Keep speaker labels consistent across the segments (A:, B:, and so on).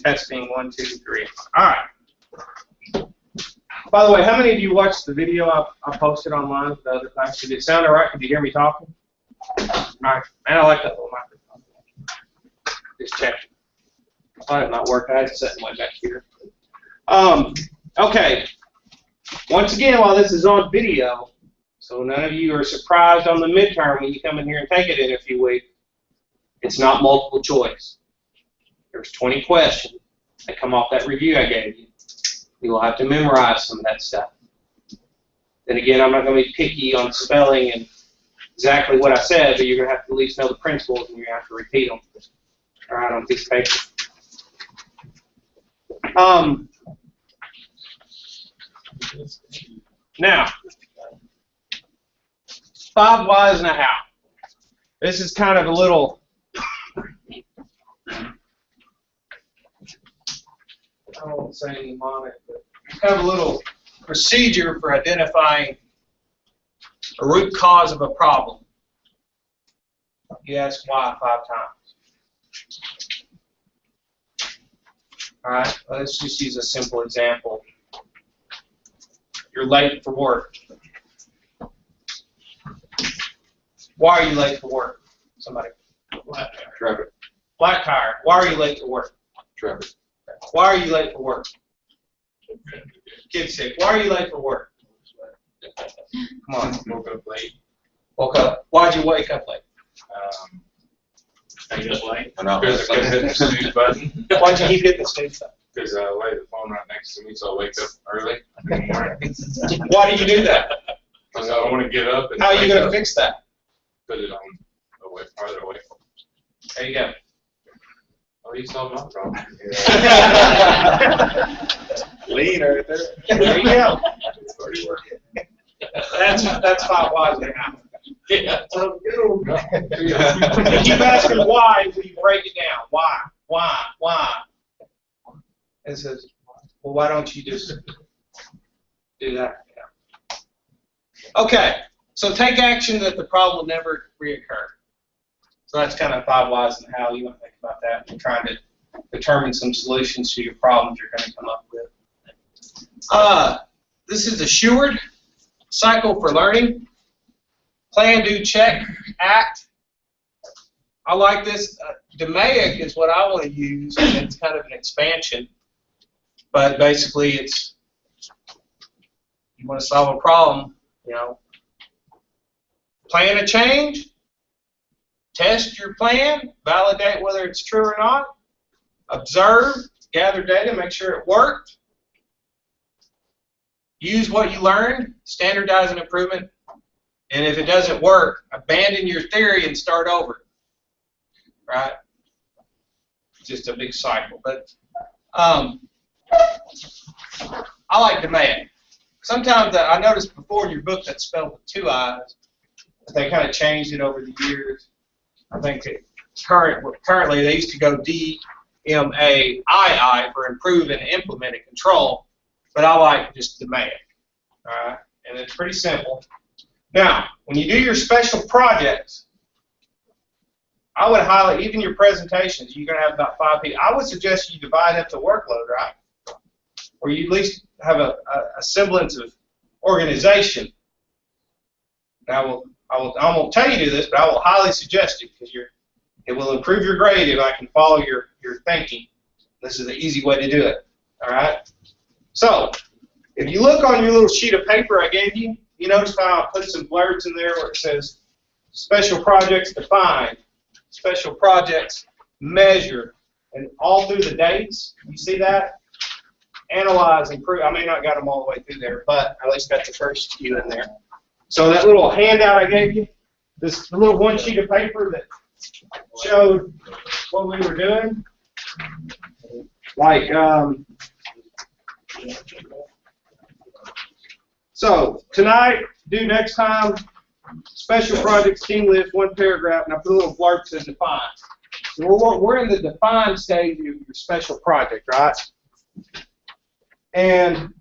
A: Testing 1, 2, 3. All right. By the way, how many of you watched the video I posted online the other time? Did it sound all right? Could you hear me talking? All right. Man, I like that little microphone. Just checking. I thought it might work. I had it set way back here. Okay. Once again, while this is on video, so none of you are surprised on the midterm when you come in here and take it in a few weeks, it's not multiple choice. There's 20 questions that come off that review I gave you. You will have to memorize some of that stuff. Then again, I'm not going to be picky on spelling and exactly what I said, but you're going to have to at least know the principles and you're going to have to repeat them. All right, on this paper. Now, 5 whys and a how. This is kind of a little, I won't say any mnemonic, but kind of a little procedure for identifying a root cause of a problem. You ask why 5 times. All right, let's just use a simple example. You're late for work. Why are you late for work? Somebody.
B: Flat tire.
C: Traffic.
A: Flat tire. Why are you late for work?
C: Traffic.
A: Why are you late for work? Kid's sick. Why are you late for work? Come on.
B: Woke up late.
A: Woke up. Why'd you wake up late?
B: I just late.
C: I'm not
B: Because I kept hitting the snooze button.
A: Why'd you keep hitting the snooze button?
B: Because I laid the phone right next to me, so I wake up early in the morning.
A: Why do you do that?
B: Because I don't want to get up and
A: How are you
B: wake
A: going to
B: up,
A: fix that?
B: put it on away, farther away.
A: There you go.
B: Oh, you solved my problem.
C: Lean right there.
A: There you go.
B: It's already working.
A: That's 5 whys and a how.
B: Yeah.
A: You keep asking why until you break it down. Why? And it says, well, why don't you just do that? Yeah. Okay, so take action that the problem will never reoccur. So that's kind of 5 whys and how you want to think about that and trying to determine some solutions to your problems you're going to come up with. This is the Sheward cycle for learning. Plan, do, check, act. I like this. DMAIC is what I want to use, and it's kind of an expansion. But basically, it's you want to solve a problem, plan a change, test your plan, validate whether it's true or not, observe, gather data, make sure it worked, use what you learned, standardize an improvement, and if it doesn't work, abandon your theory and start over. Right? Just a big cycle. But I like DMAIC. Sometimes I noticed before in your book that's spelled with 2 I's, but they kind of changed it over the years. I think that currently they used to go DMAII for improve and implement and control, but I like just DMAIC. All right, and it's pretty simple. Now, when you do your special projects, I would highlight even your presentations. You're going to have about 5 people. I would suggest you divide up the workload, right? Or you at least have a semblance of organization. Now, I won't tell you to do this, but I will highly suggest it because it will improve your grade if I can follow your thinking. This is the easy way to do it. All right. So, if you look on your little sheet of paper I gave you, you notice how I put some blurbs in there where it says special projects defined, special projects measure, and all through the dates. You see that? Analyze, improve. I may not got them all the way through there, but I at least got the first few in there. So that little handout I gave you, this little one sheet of paper that showed what we were doing, like, so tonight, do next time, special projects, team list, 1 paragraph, and I put a little blurb that says define. So we're in the define stage of your special project, right? And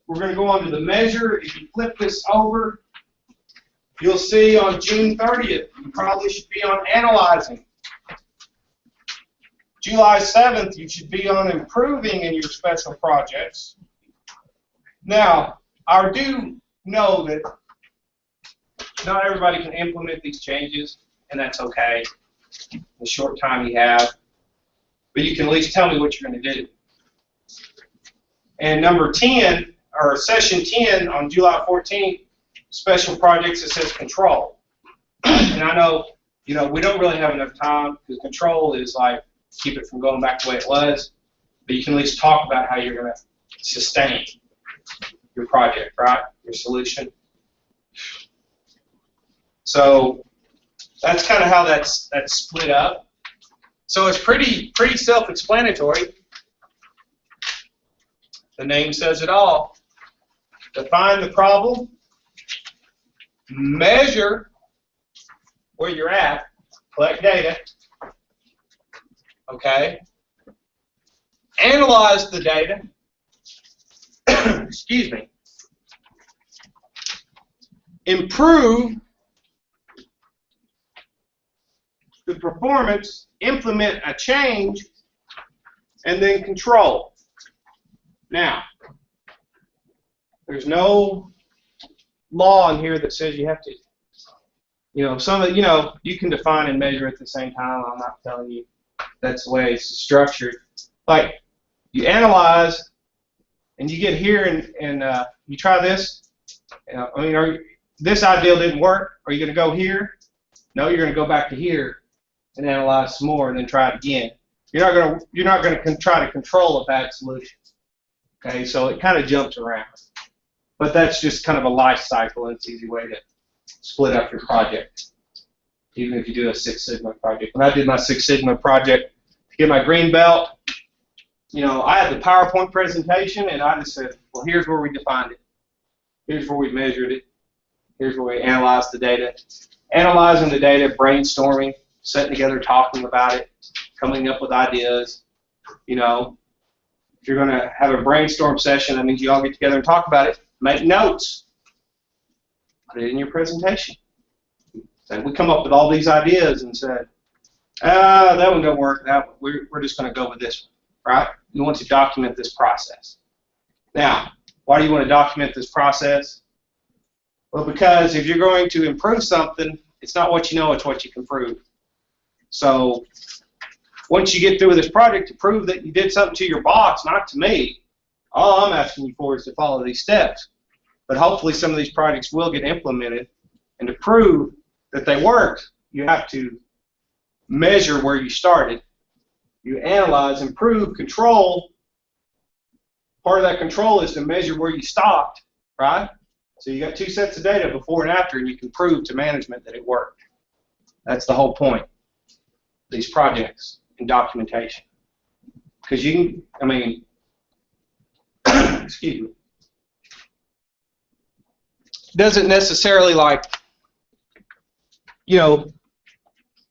A: we're going to go on to the measure. If you flip this over, you'll see on June 30th, you probably should be on analyzing. July 7th, you should be on improving in your special projects. Now, I do know that not everybody can implement these changes, and that's okay, the short time you have. But you can at least tell me what you're going to do. And number 10, or session 10 on July 14th, special projects, it says control. And I know, we don't really have enough time because control is like keep it from going back the way it was. But you can at least talk about how you're going to sustain your project, right? Your solution. So that's kind of how that's split up. So it's pretty self-explanatory. The name says it all. Define the problem, measure where you're at, collect data, okay? Analyze the data, excuse me, improve the performance, implement a change, and then control. Now, there's no law in here that says you have to, you can define and measure at the same time. I'm not telling you that's the way it's structured. Like, you analyze, and you get here, and you try this. This ideal didn't work. Are you going to go here? No, you're going to go back to here and analyze some more, and then try it again. You're not going to try to control a bad solution. Okay, so it kind of jumps around. But that's just kind of a life cycle, and it's an easy way to split up your project, even if you do a Six Sigma project. When I did my Six Sigma project to get my green belt, I had the PowerPoint presentation, and I just said, well, here's where we defined it. Here's where we measured it. Here's where we analyzed the data. Analyzing the data, brainstorming, sitting together, talking about it, coming up with ideas. If you're going to have a brainstorm session, that means you all get together and talk about it. Make notes. Put it in your presentation. And we come up with all these ideas and said, that one don't work. We're just going to go with this one, right? You want to document this process. Now, why do you want to document this process? Well, because if you're going to improve something, it's not what you know, it's what you can prove. So once you get through with this project, to prove that you did something to your box, not to me, all I'm asking you for is to follow these steps. But hopefully some of these projects will get implemented, and to prove that they worked, you have to measure where you started. You analyze, improve, control. Part of that control is to measure where you stopped, right? So you got two sets of data, before and after, and you can prove to management that it worked. That's the whole point of these projects and documentation. Because you can, excuse me, doesn't necessarily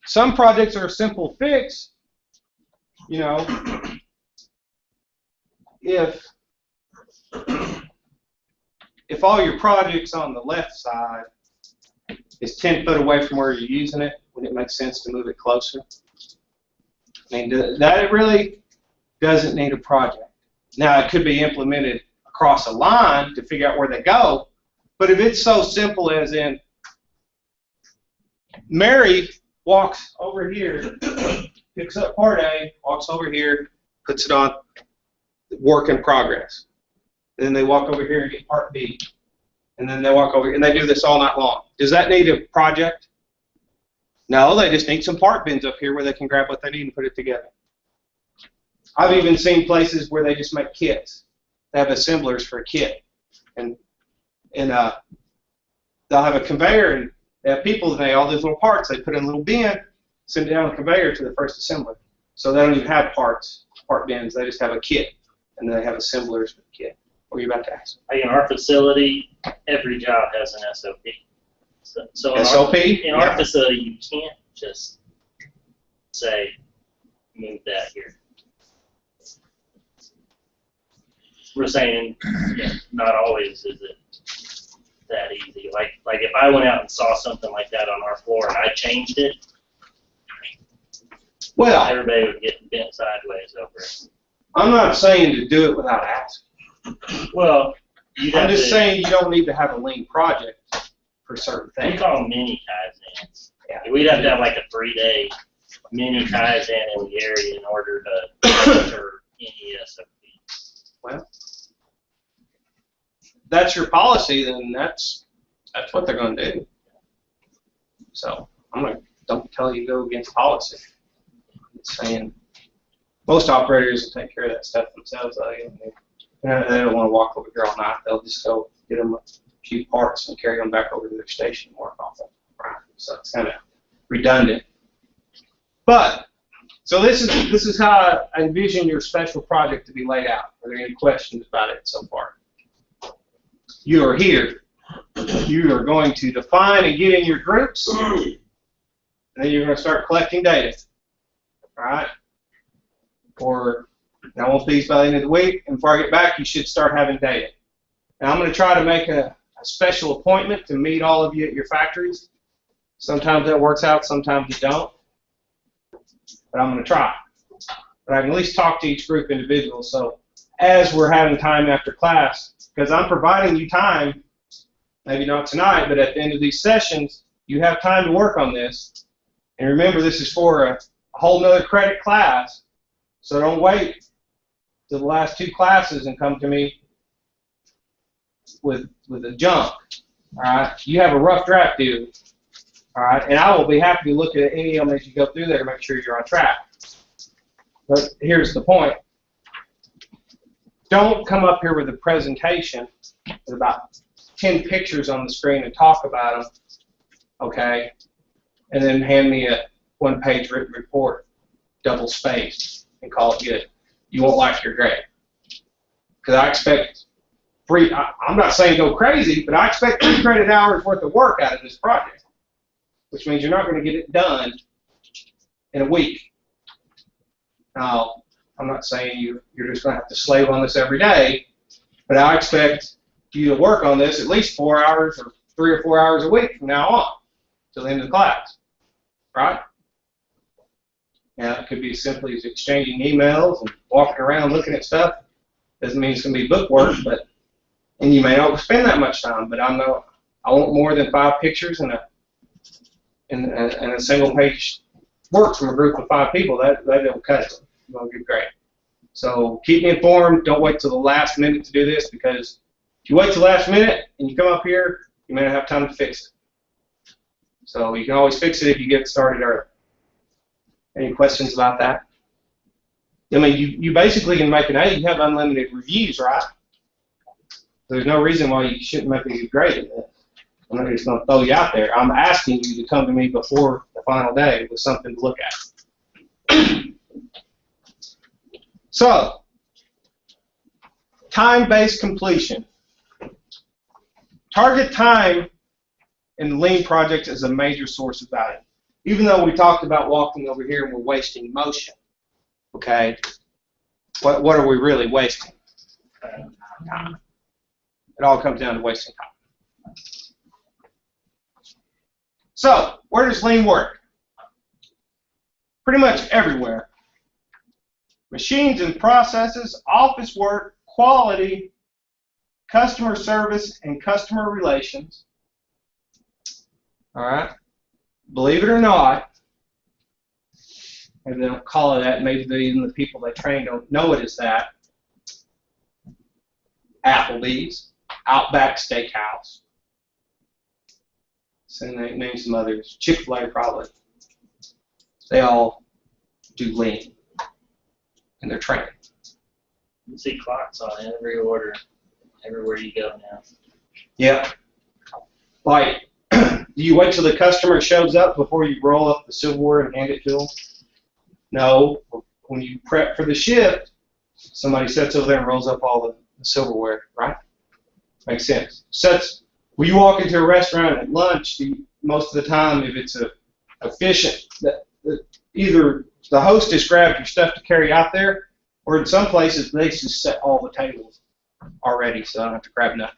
A: some projects are a simple fix. If all your projects on the left side is 10 foot away from where you're using it, would it make sense to move it closer? That really doesn't need a project. Now, it could be implemented across a line to figure out where they go, but if it's so simple as in Mary walks over here, picks up part A, walks over here, puts it on work in progress. Then they walk over here and get part B. And then they walk over here, and they do this all night long. Does that need a project? No, they just need some part bins up here where they can grab what they need and put it together. I've even seen places where they just make kits. They have assemblers for a kit. And they'll have a conveyor, and they have people that make all these little parts. They put in a little bin, send it down the conveyor to the first assembler. So they don't even have part bins. They just have a kit, and they have assemblers for the kit. What are you about to ask?
D: In our facility, every job has an SOP. So
A: SOP?
D: In our facility, you can't just say, move that here. We're saying, not always is it that easy. Like if I went out and saw something like that on our floor and I changed it,
A: Well,
D: Everybody would get bent sideways over it.
A: I'm not saying to do it without asking.
D: Well, you'd
A: I'm
D: have
A: just
D: to,
A: saying you don't need to have a lean project for certain
D: we
A: things.
D: call them mini Kaizens.
A: Yeah.
D: We'd have to have like a 3-day mini Kaizen in the area in order to monitor any SOP.
A: Well, if that's your policy, then that's what they're going to do. So don't tell you to go against policy. I'm just saying most operators will take care of that stuff themselves. They don't want to walk over here all night. They'll just go get them a few parts and carry them back over to their station and work off of them. Right? So it's kind of redundant. But so this is how I envision your special project to be laid out. Are there any questions about it so far? You are here. You are going to define and get in your groups, and then you're going to start collecting data. All right? Or I won't be by the end of the week, and before I get back, you should start having data. Now I'm going to try to make a special appointment to meet all of you at your factories. Sometimes that works out, sometimes it don't. But I'm going to try. But I can at least talk to each group individual. So as we're having time after class, because I'm providing you time, maybe not tonight, but at the end of these sessions, you have time to work on this. And remember, this is for a whole nother credit class. So don't wait till the last 2 classes and come to me with a junk. All right? You have a rough draft due. All right? And I will be happy to look at any of them as you go through there to make sure you're on track. But here's the point. Don't come up here with a presentation with about 10 pictures on the screen and talk about them, okay? And then hand me a 1-page written report, double spaced, and call it good. You won't like your grade. Because I expect I'm not saying go crazy, but I expect 3 credit hours worth of work out of this project, which means you're not going to get it done in a week. Now, I'm not saying you're just going to have to slave on this every day, but I expect you to work on this at least 4 hours or 3 or 4 hours a week from now on till the end of the class, right? Now, it could be as simply as exchanging emails and walking around looking at stuff. Doesn't mean it's going to be book work, and you may not spend that much time, but I want more than 5 pictures and a single page work from a group of 5 people. That'll cut it. You'll get great. So keep me informed. Don't wait till the last minute to do this, because if you wait till the last minute and you come up here, you may not have time to fix it. So you can always fix it if you get started early. Any questions about that? I mean, you basically can make an A. You have unlimited reviews, right? There's no reason why you shouldn't make a good grade in this. I'm not just going to throw you out there. I'm asking you to come to me before the final day with something to look at. So, time-based completion. Target time in lean projects is a major source of value. Even though we talked about walking over here and we're wasting motion, okay, what are we really wasting? Time. It all comes down to wasting time. So, where does lean work? Pretty much everywhere. Machines and processes, office work, quality, customer service, and customer relations. All right? Believe it or not, maybe they don't call it that, maybe even the people they train don't know it as that. Applebee's, Outback Steakhouse, so name some others, Chick-fil-A probably. They all do lean in their training.
D: You see clocks on every order, everywhere you go now.
A: Yeah. Like, do you wait till the customer shows up before you roll up the silverware and hand it to them? No. When you prep for the shift, somebody sits over there and rolls up all the silverware, right? Makes sense. When you walk into a restaurant at lunch, most of the time, if it's efficient, either the hostess grabs your stuff to carry out there, or in some places, they just set all the tables already, so I don't have to grab nothing.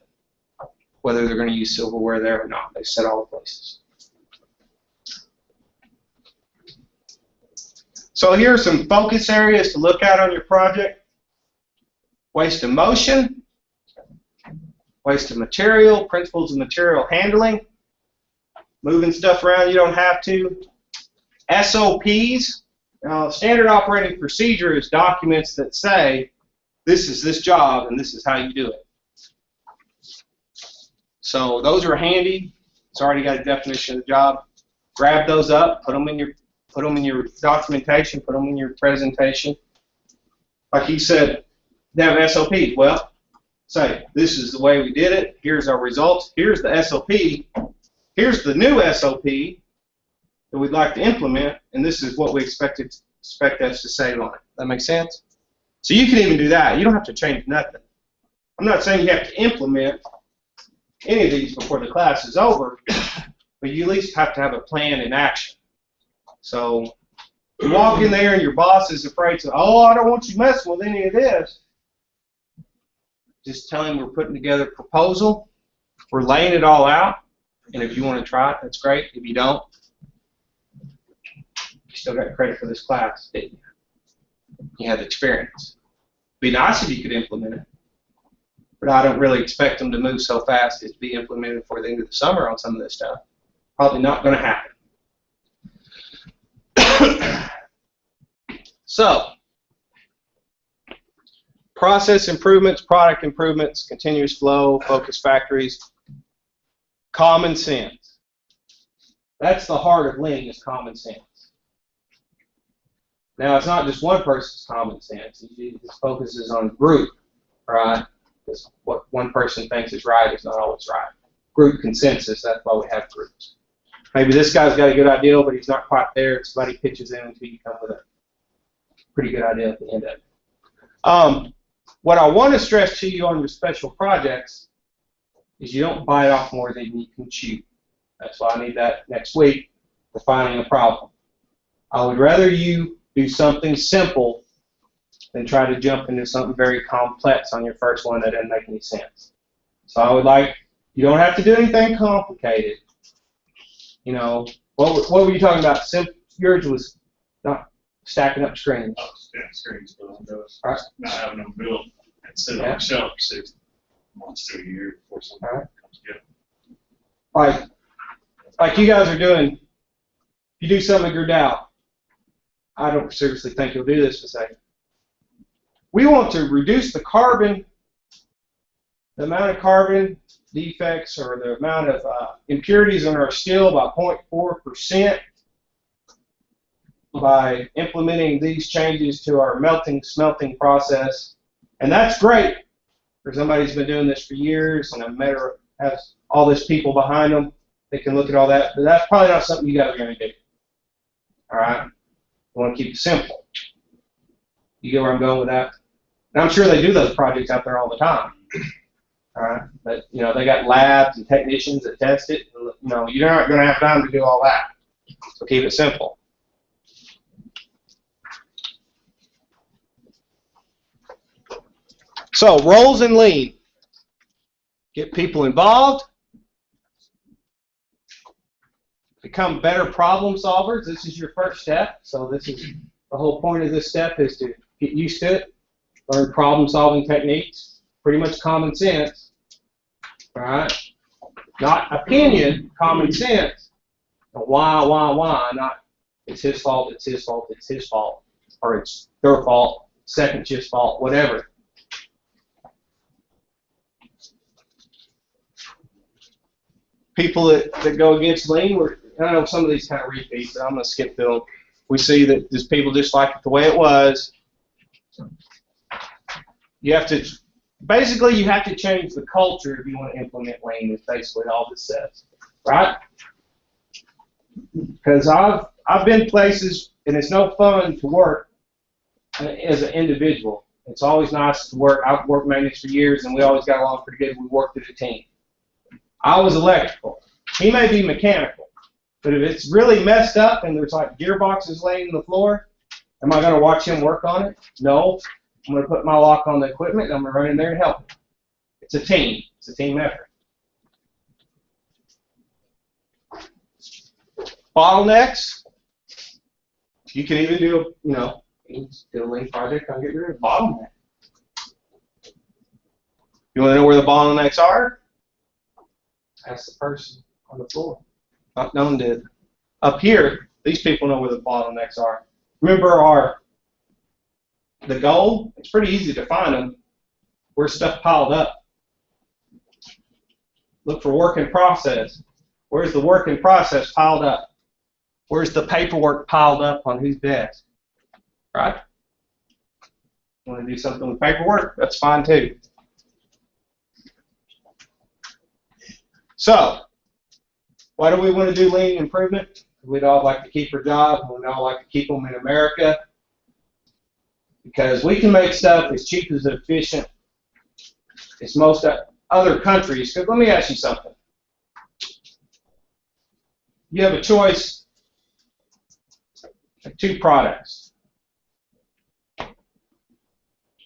A: Whether they're going to use silverware there or not, they set all the places. So here are some focus areas to look at on your project. Waste of motion, waste of material, principles of material handling, moving stuff around you don't have to. SOPs, standard operating procedure is documents that say this is this job and this is how you do it. So those are handy. It's already got a definition of the job. Grab those up, put them in your documentation, put them in your presentation. Like he said, they have SOPs. Well, say this is the way we did it. Here's our results. Here's the SOP. Here's the new SOP that we'd like to implement, and this is what we expect us to save on it. That makes sense? So you can even do that. You don't have to change nothing. I'm not saying you have to implement any of these before the class is over, but you at least have to have a plan in action. So you walk in there and your boss is afraid to, oh, I don't want you messing with any of this. Just tell him we're putting together a proposal. We're laying it all out. And if you want to try it, that's great. If you don't, you still got credit for this class, didn't you? You had the experience. It'd be nice if you could implement it. But I don't really expect them to move so fast as to be implemented before the end of the summer on some of this stuff. Probably not going to happen. So, process improvements, product improvements, continuous flow, focus factories, common sense. That's the heart of Lean, is common sense. Now, it's not just one person's common sense. It focuses on group, right? Because what one person thinks is right is not always right. Group consensus, that's why we have groups. Maybe this guy's got a good idea, but he's not quite there. Somebody pitches in until you come with a pretty good idea at the end of it. What I want to stress to you on your special projects is you don't bite off more than you can chew. That's why I need that next week for finding a problem. I would rather you do something simple than try to jump into something very complex on your first one that doesn't make any sense. So I would like, you don't have to do anything complicated. You know, what were you talking about? Yours was not stacking up screens.
E: Oh, yeah, screens built on those.
A: Right.
E: Not having them built and sit on the shelf for 6 months to a year before something comes together.
A: Like you guys are doing, if you do something with your Dow, I don't seriously think you'll do this for a second. We want to reduce the carbon, the amount of carbon defects or the amount of impurities in our steel by 0.4% by implementing these changes to our smelting process. And that's great for somebody who's been doing this for years and has all this people behind them. They can look at all that, but that's probably not something you guys are going to do. All right? You want to keep it simple. You get where I'm going with that? And I'm sure they do those projects out there all the time. All right? But, you know, they got labs and technicians that test it. You know, you're not going to have time to do all that. So keep it simple. So, roles in Lean. Get people involved. Become better problem solvers. This is your first step. So this is the whole point of this step is to get used to it. Learn problem solving techniques. Pretty much common sense. All right? Not opinion, common sense. Why, not it's his fault, it's his fault, it's his fault. Or it's their fault, second shift's fault, whatever. People that go against Lean, I know some of these kind of repeat, but I'm going to skip through them. We see that there's people just like it the way it was. You have to, basically you have to change the culture if you want to implement Lean, is basically all this says, right? Because I've been places, and it's no fun to work as an individual. It's always nice to work. I've worked maintenance for years, and we always got along pretty good. We worked as a team. I was electrical. He may be mechanical. But if it's really messed up and there's like gearboxes laying on the floor, am I going to watch him work on it? No. I'm going to put my lock on the equipment and I'm going to run in there and help him. It's a team. It's a team effort. Bottlenecks. You can even do do a lean project on getting rid of bottleneck. You want to know where the bottlenecks are? Ask the person on the floor. Not known to. Up here, these people know where the bottlenecks are. Remember the goal? It's pretty easy to find them. Where's stuff piled up? Look for work in process. Where's the work in process piled up? Where's the paperwork piled up on whose desk? Right? Want to do something with paperwork? That's fine too. So, why do we want to do lean improvement? We'd all like to keep our jobs, and we'd all like to keep them in America. Because we can make stuff as cheap as efficient as most other countries. Because let me ask you something. You have a choice of 2 products.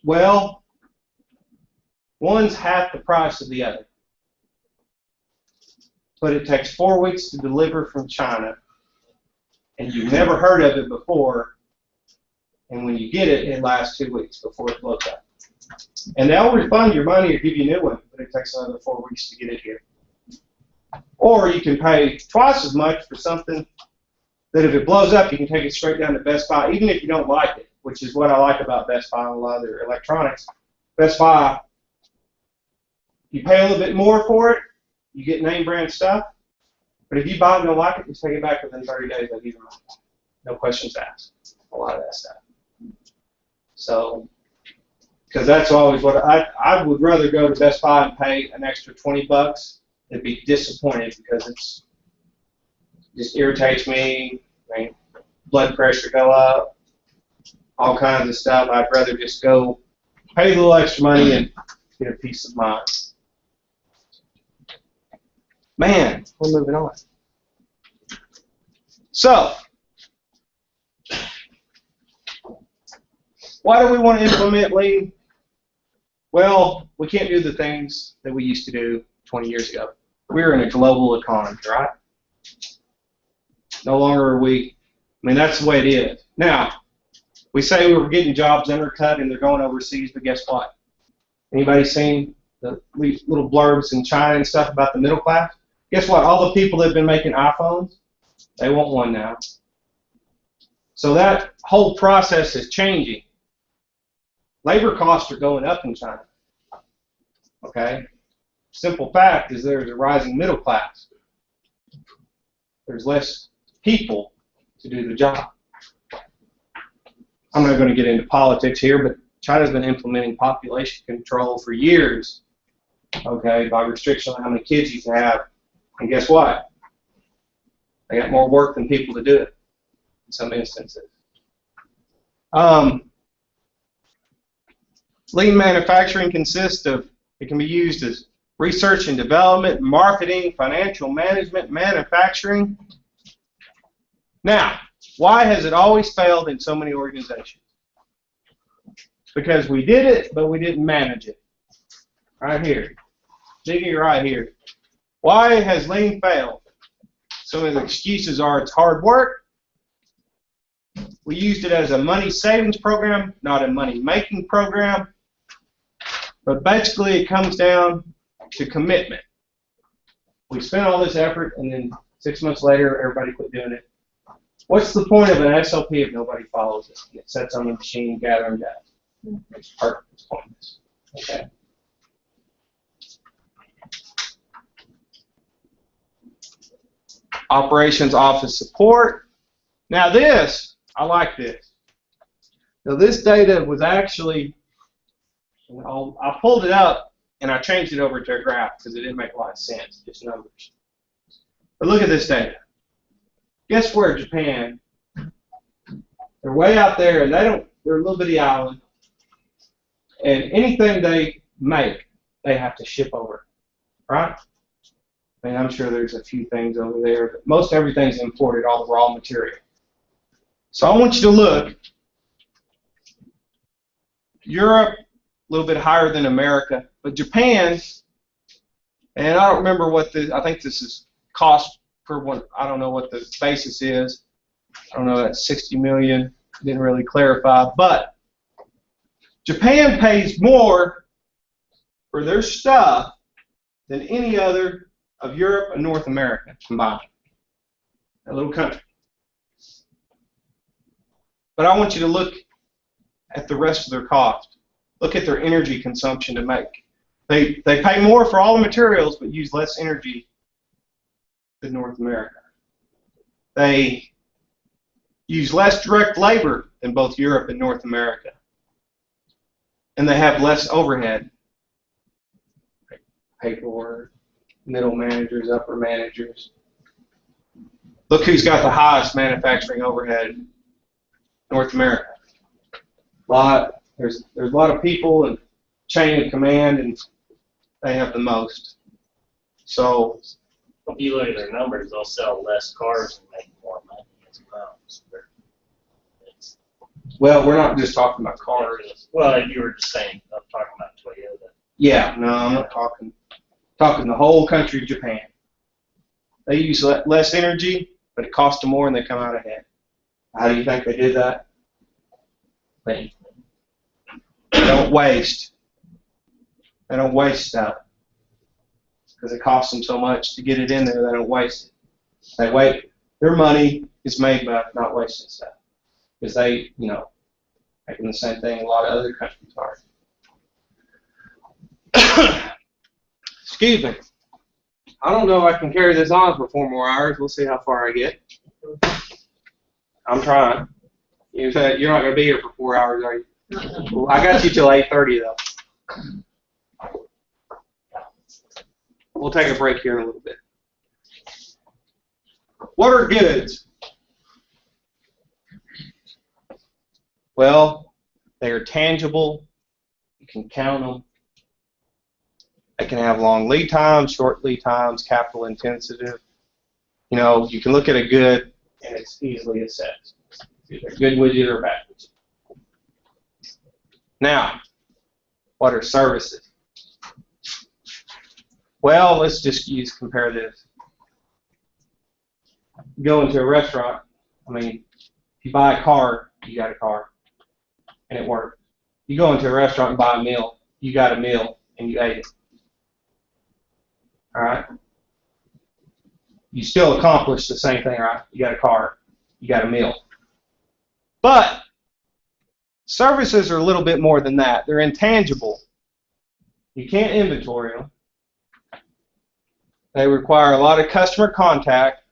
A: Well, one's half the price of the other. But it takes 4 weeks to deliver from China, and you've never heard of it before, and when you get it, it lasts 2 weeks before it blows up. And they'll refund your money or give you a new one, but it takes another 4 weeks to get it here. Or you can pay twice as much for something that if it blows up, you can take it straight down to Best Buy, even if you don't like it, which is what I like about Best Buy and a lot of their electronics. Best Buy, you pay a little bit more for it, you get name brand stuff, but if you buy it and don't like it, just take it back within 30 days. They'll give you money. No questions asked. A lot of that stuff. So, because that's always what I would rather go to Best Buy and pay an extra $20 than be disappointed because it just irritates me. I mean, blood pressure go up, all kinds of stuff. I'd rather just go pay a little extra money and get a peace of mind. Man, we're moving on. So, why do we want to implement lean? Well, we can't do the things that we used to do 20 years ago. We're in a global economy, right? No longer are we. I mean, that's the way it is. Now, we say we were getting jobs undercut and they're going overseas, but guess what? Anybody seen the little blurbs in China and stuff about the middle class? Guess what? All the people that have been making iPhones, they want one now. So that whole process is changing. Labor costs are going up in China. Okay? Simple fact is there's a rising middle class. There's less people to do the job. I'm not going to get into politics here, but China's been implementing population control for years, okay, by restriction on how many kids you can have. And guess what? They got more work than people to do it in some instances. Lean manufacturing consists of, it can be used as research and development, marketing, financial management, manufacturing. Now, why has it always failed in so many organizations? Because we did it, but we didn't manage it. Right here. Digging right here. Why has lean failed? Some of the excuses are it's hard work. We used it as a money savings program, not a money making program. But basically it comes down to commitment. We spent all this effort and then 6 months later everybody quit doing it. What's the point of an SOP if nobody follows it? It sits on the machine gathering data. It's pointless. Okay. Operations office support. Now this, I like this. Now this data was actually, I pulled it up and I changed it over to a graph because it didn't make a lot of sense, just numbers. But look at this data. Guess where Japan, they're way out there and they're a little bitty island, and anything they make, they have to ship over, right? I mean, I'm sure there's a few things over there, but most everything's imported, all the raw material. So I want you to look. Europe, a little bit higher than America, but Japan, and I don't remember what I think this is cost per one, I don't know what the basis is, I don't know, that's 60 million, didn't really clarify, but Japan pays more for their stuff than any other of Europe and North America combined. A little country. But I want you to look at the rest of their cost. Look at their energy consumption to make. They pay more for all the materials but use less energy than North America. They use less direct labor than both Europe and North America. And they have less overhead. Paperwork, middle managers, upper managers. Look who's got the highest manufacturing overhead. North America. There's a lot of people and chain of command, and they have the most. So
D: if you look at their numbers, they'll sell less cars and make more money as well. So
A: well, we're not just talking about cars.
D: Well, you were just saying, I'm talking about Toyota.
A: Yeah, no, I'm not talking the whole country of Japan. They use less energy, but it costs them more and they come out ahead. How do you think they did that? They don't waste. They don't waste stuff because it costs them so much to get it in there. They don't waste it. They wait. Their money is made by not wasting stuff because they, making the same thing a lot of other countries are. Excuse me. I don't know if I can carry this on for 4 more hours. We'll see how far I get. I'm trying. You said you're not going to be here for 4 hours, are you? Well, I got you till 8:30 though. We'll take a break here in a little bit. What are goods? Well, they are tangible. You can count them. They can have long lead times, short lead times, capital intensive. You can look at a good and it's easily assessed. It's either a good widget or a bad widget. Now, what are services? Well, let's just compare this. You go into a restaurant, if you buy a car, you got a car, and it works. You go into a restaurant and buy a meal, you got a meal, and you ate it. All right? You still accomplished the same thing, right? You got a car, you got a meal. But services are a little bit more than that. They're intangible. You can't inventory them. They require a lot of customer contact,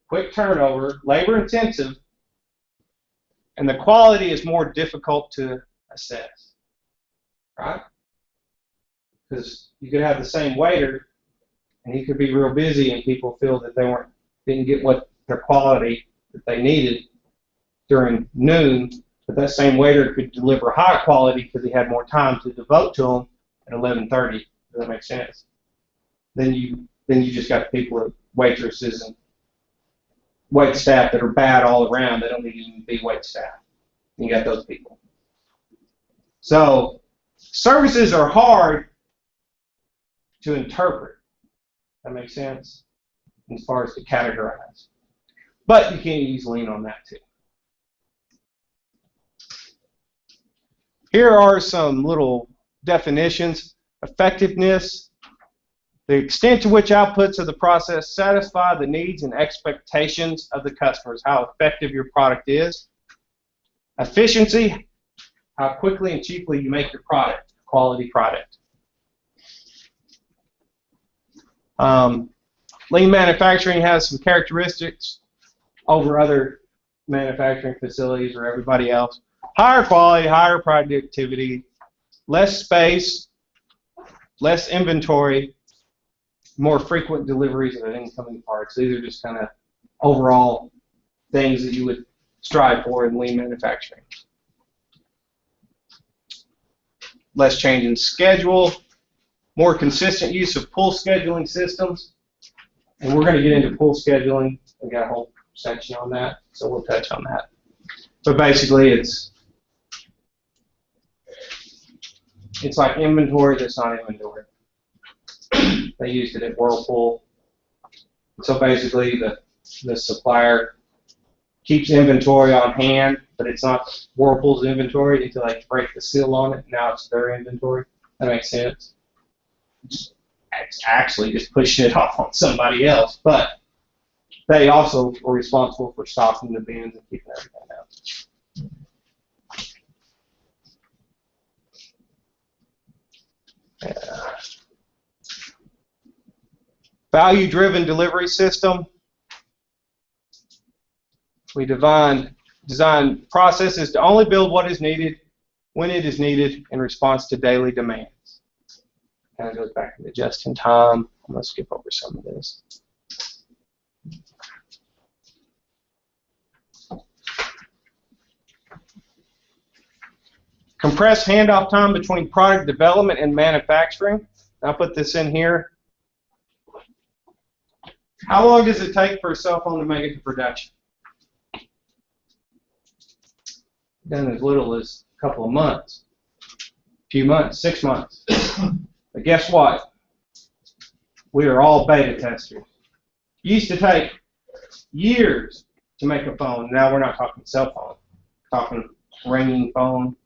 A: quick turnover, labor intensive, and the quality is more difficult to assess. Right? Because you could have the same waiter and he could be real busy and people feel that they didn't get what their quality that they needed during noon, but that same waiter could deliver high quality because he had more time to devote to them at 11:30. Does that make sense? Then you just got people, waitresses and wait staff that are bad all around. They don't need to even be wait staff. You got those people. So services are hard to interpret. That makes sense as far as to categorize. But you can use lean on that too. Here are some little definitions. Effectiveness, the extent to which outputs of the process satisfy the needs and expectations of the customers, how effective your product is. Efficiency, how quickly and cheaply you make your product, quality product. Lean manufacturing has some characteristics over other manufacturing facilities or everybody else. Higher quality, higher productivity, less space, less inventory, more frequent deliveries of incoming parts. These are just kind of overall things that you would strive for in lean manufacturing. Less change in schedule, more consistent use of pull scheduling systems. And we're going to get into pull scheduling. We got a whole section on that, so we'll touch on that. But basically, it's like inventory that's not inventory. They used it at Whirlpool. So basically, the supplier keeps inventory on hand, but it's not Whirlpool's inventory until they break the seal on it. Now it's their inventory. That makes sense. It's actually just pushing it off on somebody else, but they also are responsible for stocking the bins and keeping everything out. Value-driven delivery system. We design processes to only build what is needed when it is needed in response to daily demands. Kind of goes back to the just-in-time. I'm going to skip over some of this. Compress handoff time between product development and manufacturing. I'll put this in here. How long does it take for a cell phone to make it to production? Done as little as a couple of months, a few months, 6 months. But guess what? We are all beta testers. It used to take years to make a phone. Now we're not talking cell phone. We're talking ringing phone.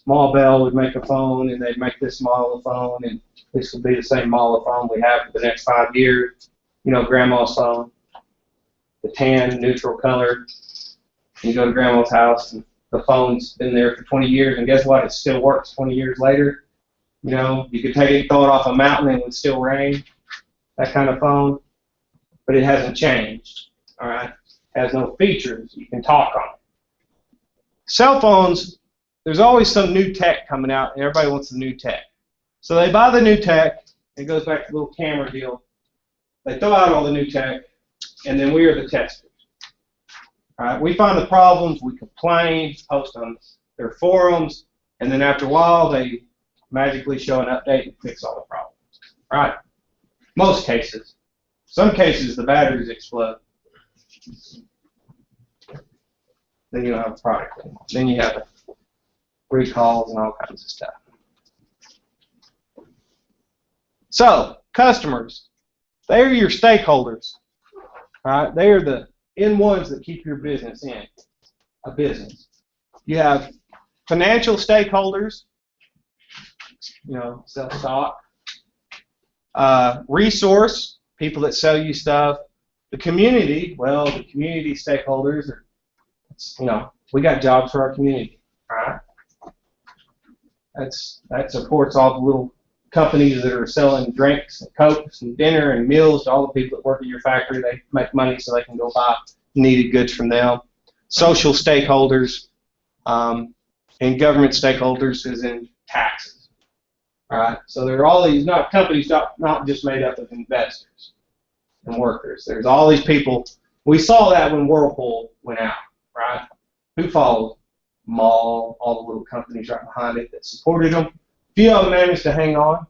A: Ma Bell would make a phone, and they'd make this model of phone, and this would be the same model of phone we have for the next 5 years. You know, Grandma's phone, the tan, neutral color. You go to Grandma's house, and the phone's been there for 20 years, and guess what? It still works 20 years later. You know, you could take it, throw it off a mountain, and it would still rain. That kind of phone. But it hasn't changed. All right? It has no features. You can talk on it. Cell phones, there's always some new tech coming out, and everybody wants the new tech. So they buy the new tech. It goes back to the little camera deal. They throw out all the new tech, and then we are the testers. All right, we find the problems, we complain, post on their forums, and then after a while, they magically show an update and fix all the problems. All right, most cases. Some cases, the batteries explode. Then you don't have a product anymore. Then you have recalls and all kinds of stuff. So, customers, they are your stakeholders. All right, they are the ones that keep your business in a business. You have financial stakeholders, you know, sell stock. Resource, people that sell you stuff. The community, well, the community stakeholders are, you know, we got jobs for our community. All right. That supports all the little companies that are selling drinks and cokes and dinner and meals to all the people that work at your factory. They make money so they can go buy needed goods from them. Social stakeholders and government stakeholders is in taxes. All right. So there are all these companies not just made up of investors and workers. There's all these people. We saw that when Whirlpool went out, right? Who followed? Mall, all the little companies right behind it that supported them. A few of them managed to hang on.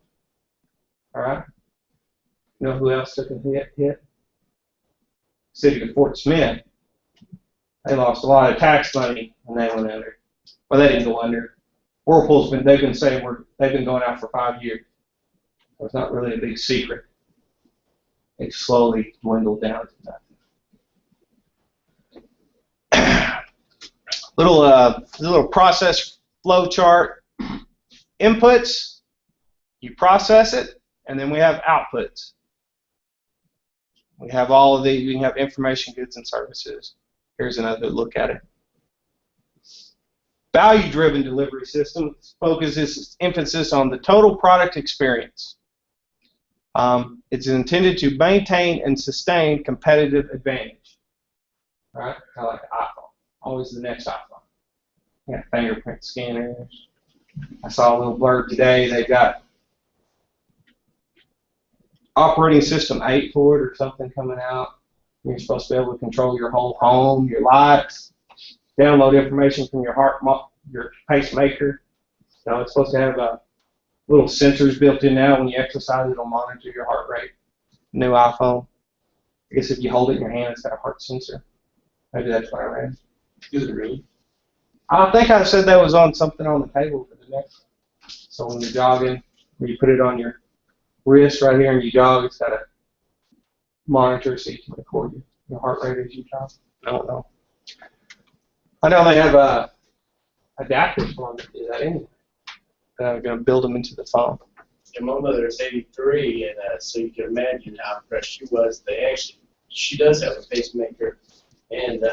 A: All right. You know who else took a hit? City of Fort Smith. They lost a lot of tax money when they went under. Well, they didn't go under. Whirlpool's they've been saying they've been going out for 5 years. So it's not really a big secret. It's slowly dwindled down to nothing. Little process flow chart. Inputs, you process it, and then we have outputs. We have all of these. We can have information, goods, and services. Here's another look at it. Value-driven delivery system focuses emphasis on the total product experience. It's intended to maintain and sustain competitive advantage. All right, kind of like the iPhone. Always the next iPhone. You got fingerprint scanners. I saw a little blurb today. They've got operating system 8 for it or something coming out. You're supposed to be able to control your whole home, your lights, download information from your pacemaker. Now it's supposed to have little sensors built in now. When you exercise, it'll monitor your heart rate. New iPhone. I guess if you hold it in your hand, it's got a heart sensor. Maybe that's what I read.
B: Is it really?
A: I think I said that was on something on the table for the next. So when you're jogging, when you put it on your wrist right here and you jog, it's got a monitor so you can record your heart rate as you jog. I don't know. I know they have adapters for them to do that anyway. They're going to build them into the phone.
C: And my mother is 83, and so you can imagine how impressed she was. She does have a pacemaker, and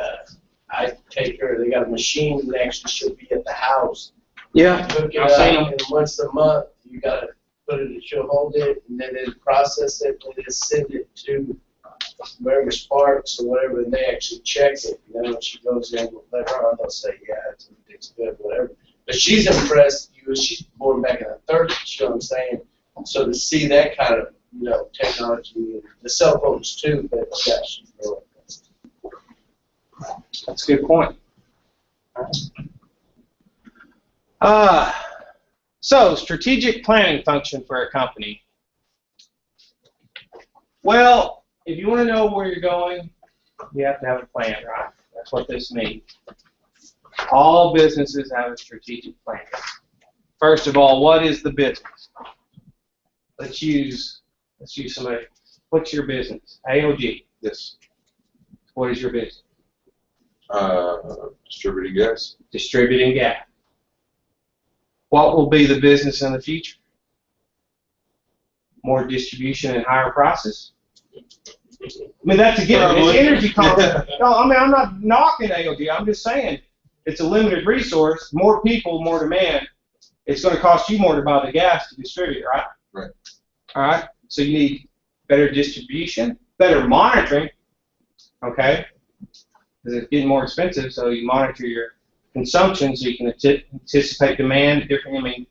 C: I take her. They got a machine, and actually she'll be at the house.
A: Yeah,
C: Hook it
A: I've
C: up,
A: seen them.
C: and once a month you gotta put it. She'll hold it, and then it'll process it, and then send it to wherever Sparks or whatever, and they actually check it. And then when she goes in later on, they'll say, yeah, it's good, whatever. But she's impressed. She's born back in the 30s. You know what I'm saying? So to see that kind of, technology, the cell phones too, but yeah, she's really impressed.
A: That's a good point. So, strategic planning function for a company. Well, if you want to know where you're going, you have to have a plan, right? That's what this means. All businesses have a strategic plan. First of all, what is the business? Let's use somebody. What's your business? AOG.
B: Yes.
A: What is your business?
B: Distributing gas.
A: Distributing gas. What will be the business in the future? More distribution and higher prices? I mean, that's a given. It's energy cost. No, I mean, I'm not knocking AOG. I'm just saying it's a limited resource. More people, more demand. It's going to cost you more to buy the gas to distribute, right?
B: Right.
A: All right. So you need better distribution, better monitoring, okay? Because it's getting more expensive, so you monitor your consumption so you can anticipate demand differently. I mean,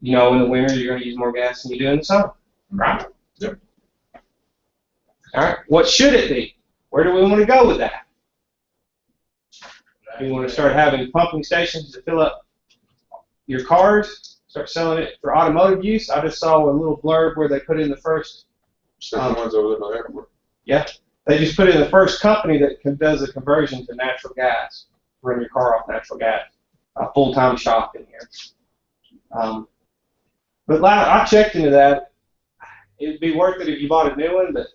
A: in the winter you're going to use more gas than you do in the summer, right?
B: Yep.
A: All right. What should it be? Where do we want to go with that? We want to start having pumping stations to fill up your cars, start selling it for automotive use. I just saw a little blurb where they put in the first.
B: Second one's over there by the airport.
A: Yeah. They just put in the first company that does a conversion to natural gas. Run your car off natural gas. A full-time shop in here. But I checked into that. It'd be worth it if you bought a new one, but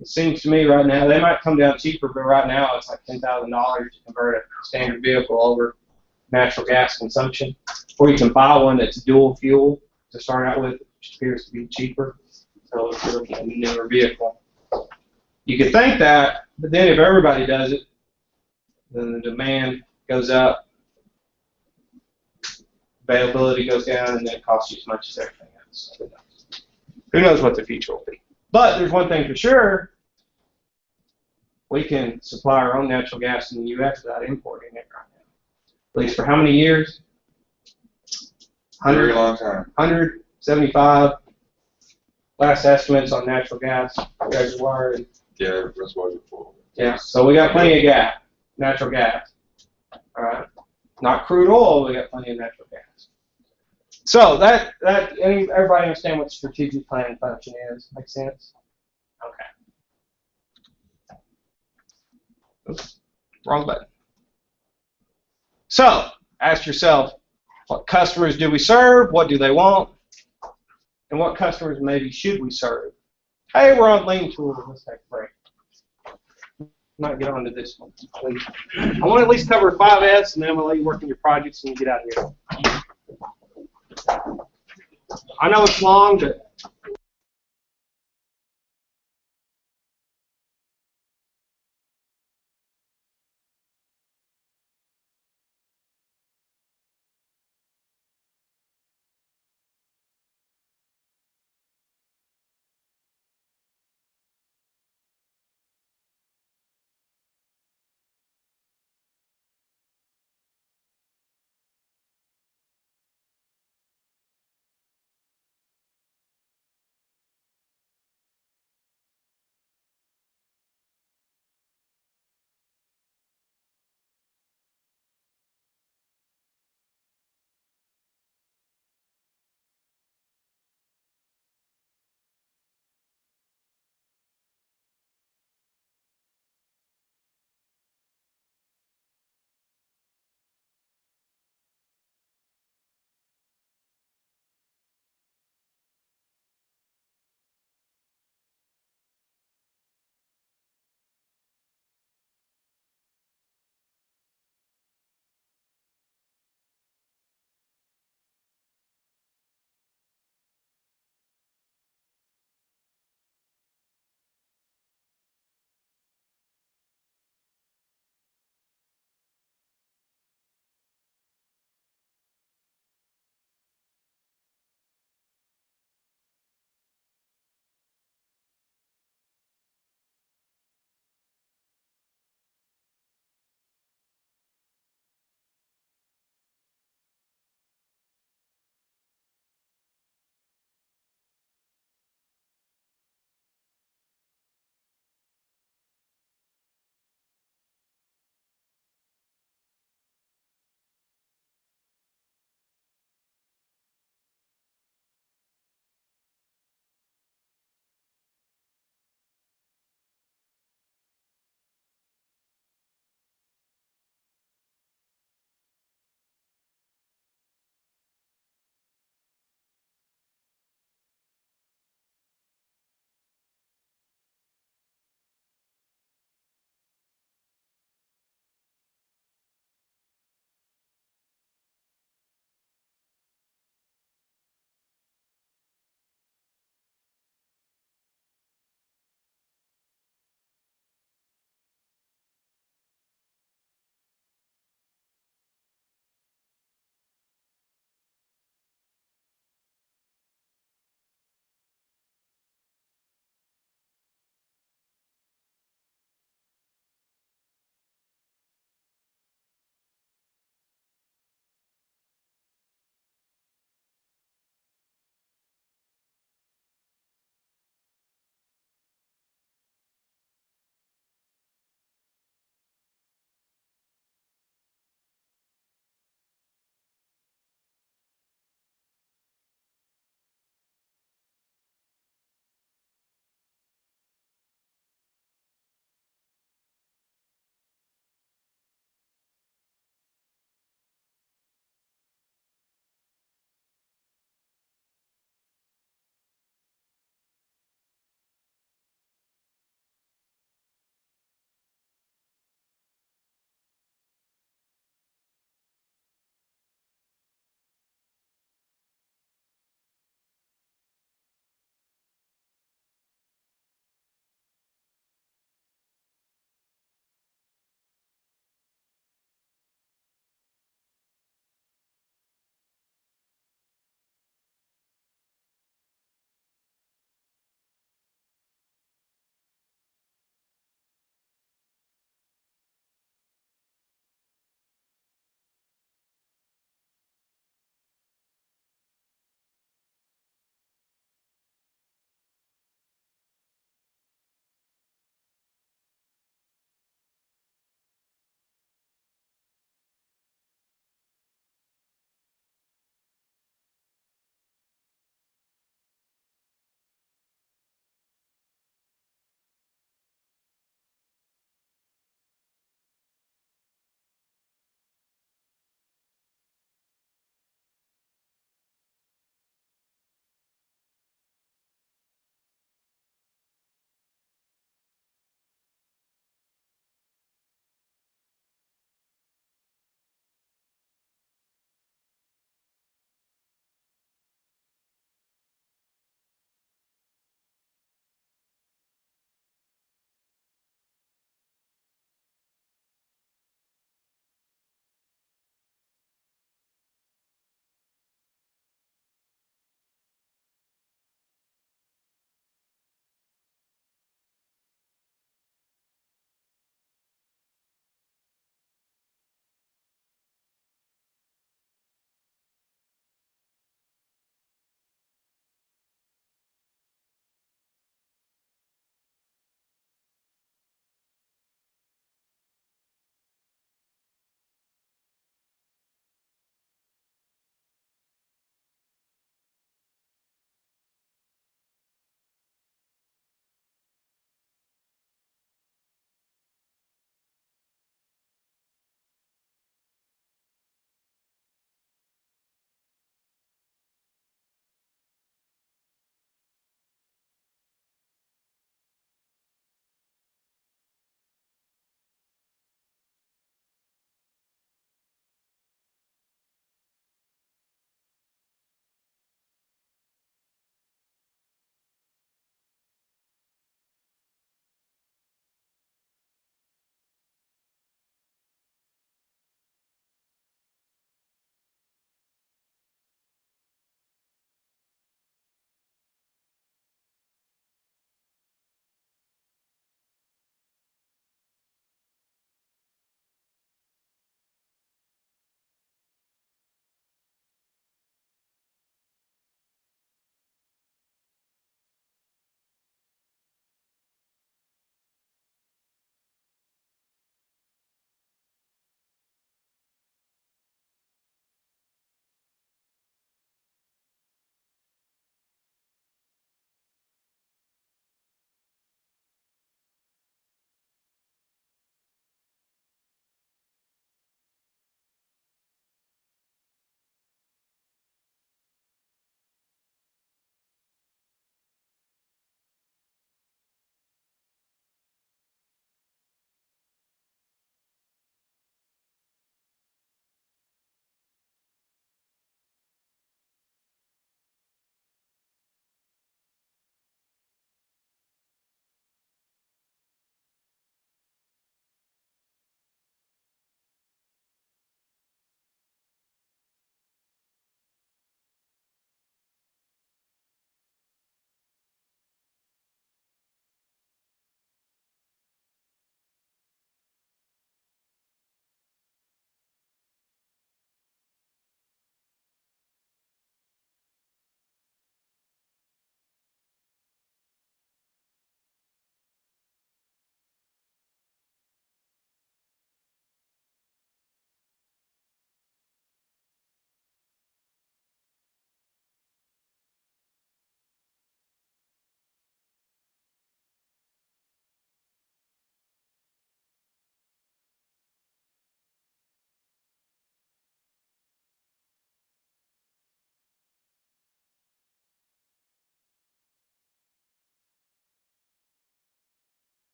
A: it seems to me right now, they might come down cheaper, but right now it's like $10,000 to convert a standard vehicle over natural gas consumption. Or you can buy one that's dual fuel to start out with, which appears to be cheaper. So if you're looking at a newer vehicle. You could think that, but then if everybody does it, then the demand goes up, availability goes down, and then it costs you as much as everything else. Who knows what the future will be. But there's one thing for sure, we can supply our own natural gas in the U.S. without importing it right now. At least for how many years?
B: Very long time.
A: 175 last estimates on natural gas reservoir.
B: Yeah, that's why it's full.
A: Yeah, so we got plenty of gas, natural gas. All right, not crude oil. We got plenty of natural gas. So everybody understand what strategic planning function is? Make sense? Okay. Oops, wrong button. So ask yourself, what customers do we serve? What do they want? And what customers maybe should we serve? Hey, we're on Lean Tools. Let's take a break. Might get on to this one. I want to at least cover 5S, and then I'm going to let you work on your projects and get out of here. I know it's long, but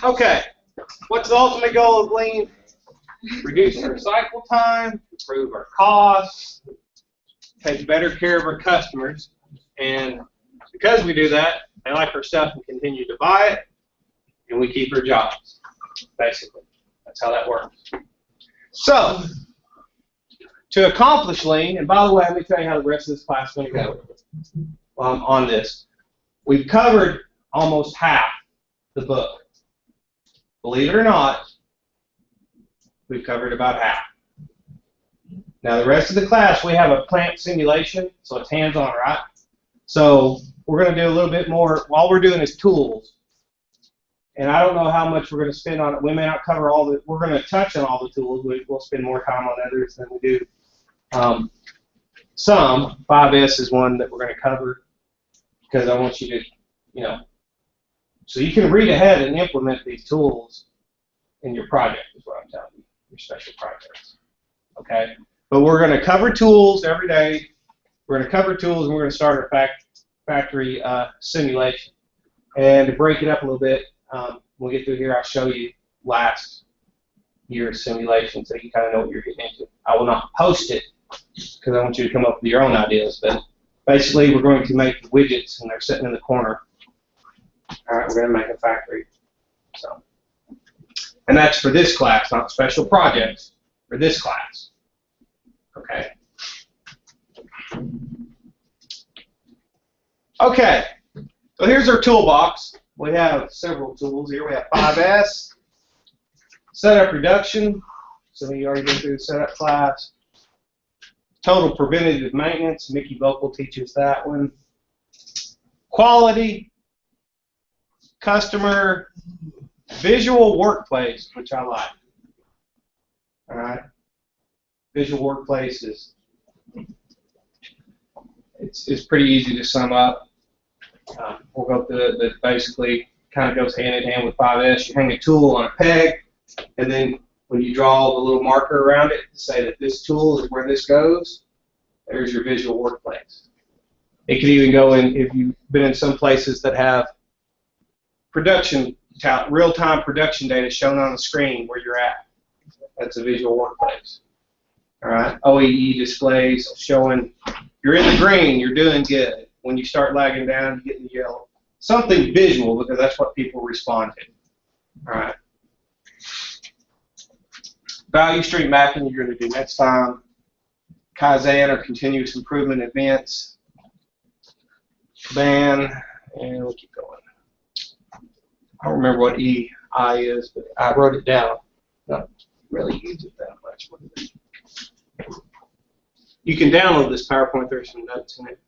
A: Okay, what's the ultimate goal of lean? Reduce our cycle time, improve our costs, take better care of our customers, and because we do that, they like our stuff and continue to buy it, and we keep our jobs, basically. That's how that works. So, to accomplish lean, and by the way, let me tell you how the rest of this class is going to go on this. We've covered almost half the book. Believe it or not, we've covered about half. Now, the rest of the class, we have a plant simulation, so it's hands-on, right? So we're going to do a little bit more. All we're doing is tools. And I don't know how much we're going to spend on it. We may not cover all the, we're going to touch on all the tools. We'll spend more time on others than we do. Some, 5S is one that we're going to cover because I want you to, so you can read ahead and implement these tools in your project is what I'm telling you, your special projects. Okay? But we're going to cover tools every day. We're going to cover tools and we're going to start our factory simulation. And to break it up a little bit, when we get through here, I'll show you last year's simulation so you kind of know what you're getting into. I will not post it because I want you to come up with your own ideas. But basically, we're going to make the widgets and they're sitting in the corner. All right, we're going to make a factory. So, and that's for this class, not special projects, for this class. Okay. Okay, so here's our toolbox. We have several tools here. We have 5S, setup reduction. Some of you already been through the setup class. Total preventative maintenance. Mickey Vocal teaches that one. Quality, customer, visual workplace, which I like. All right, visual workplace is it's pretty easy to sum up. We'll go through it, but basically kind of goes hand in hand with 5S. You hang a tool on a peg, and then when you draw the little marker around it to say that this tool is where this goes, there's your visual workplace. It could even go in, if you've been in some places that have production, real-time production data shown on the screen where you're at. That's a visual workplace. All right, OEE displays showing you're in the green, you're doing good. When you start lagging down, you get in the yellow. Something visual, because that's what people respond to. All right. Value stream mapping, you're going to do next time. Kaizen, or continuous improvement events. Ban, and we'll keep going. I don't remember what EI is, but I wrote it down. Not really use it that much. You can download this PowerPoint. There's some notes in it.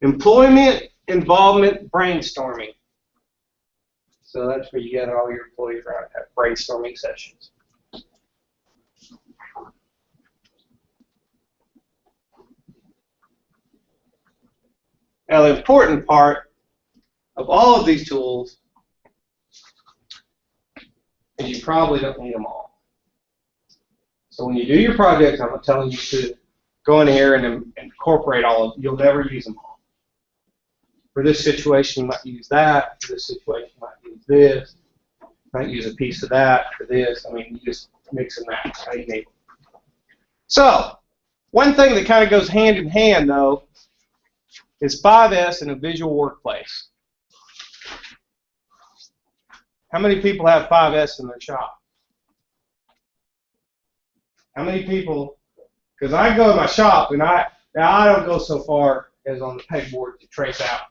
A: Employment involvement brainstorming. So that's where you get all your employees around have brainstorming sessions. Now the important part of all of these tools is you probably don't need them all. So when you do your projects, I'm not telling you to go in here and incorporate all of them. You'll never use them all. For this situation, you might use that. For this situation, you might use this. You might use a piece of that for this. I mean, you just mix and match how you need it. So, one thing that kind of goes hand in hand, though, is 5S and a visual workplace. How many people have 5S in their shop? How many people? Because I go to my shop, and now I don't go so far as on the pegboard to trace out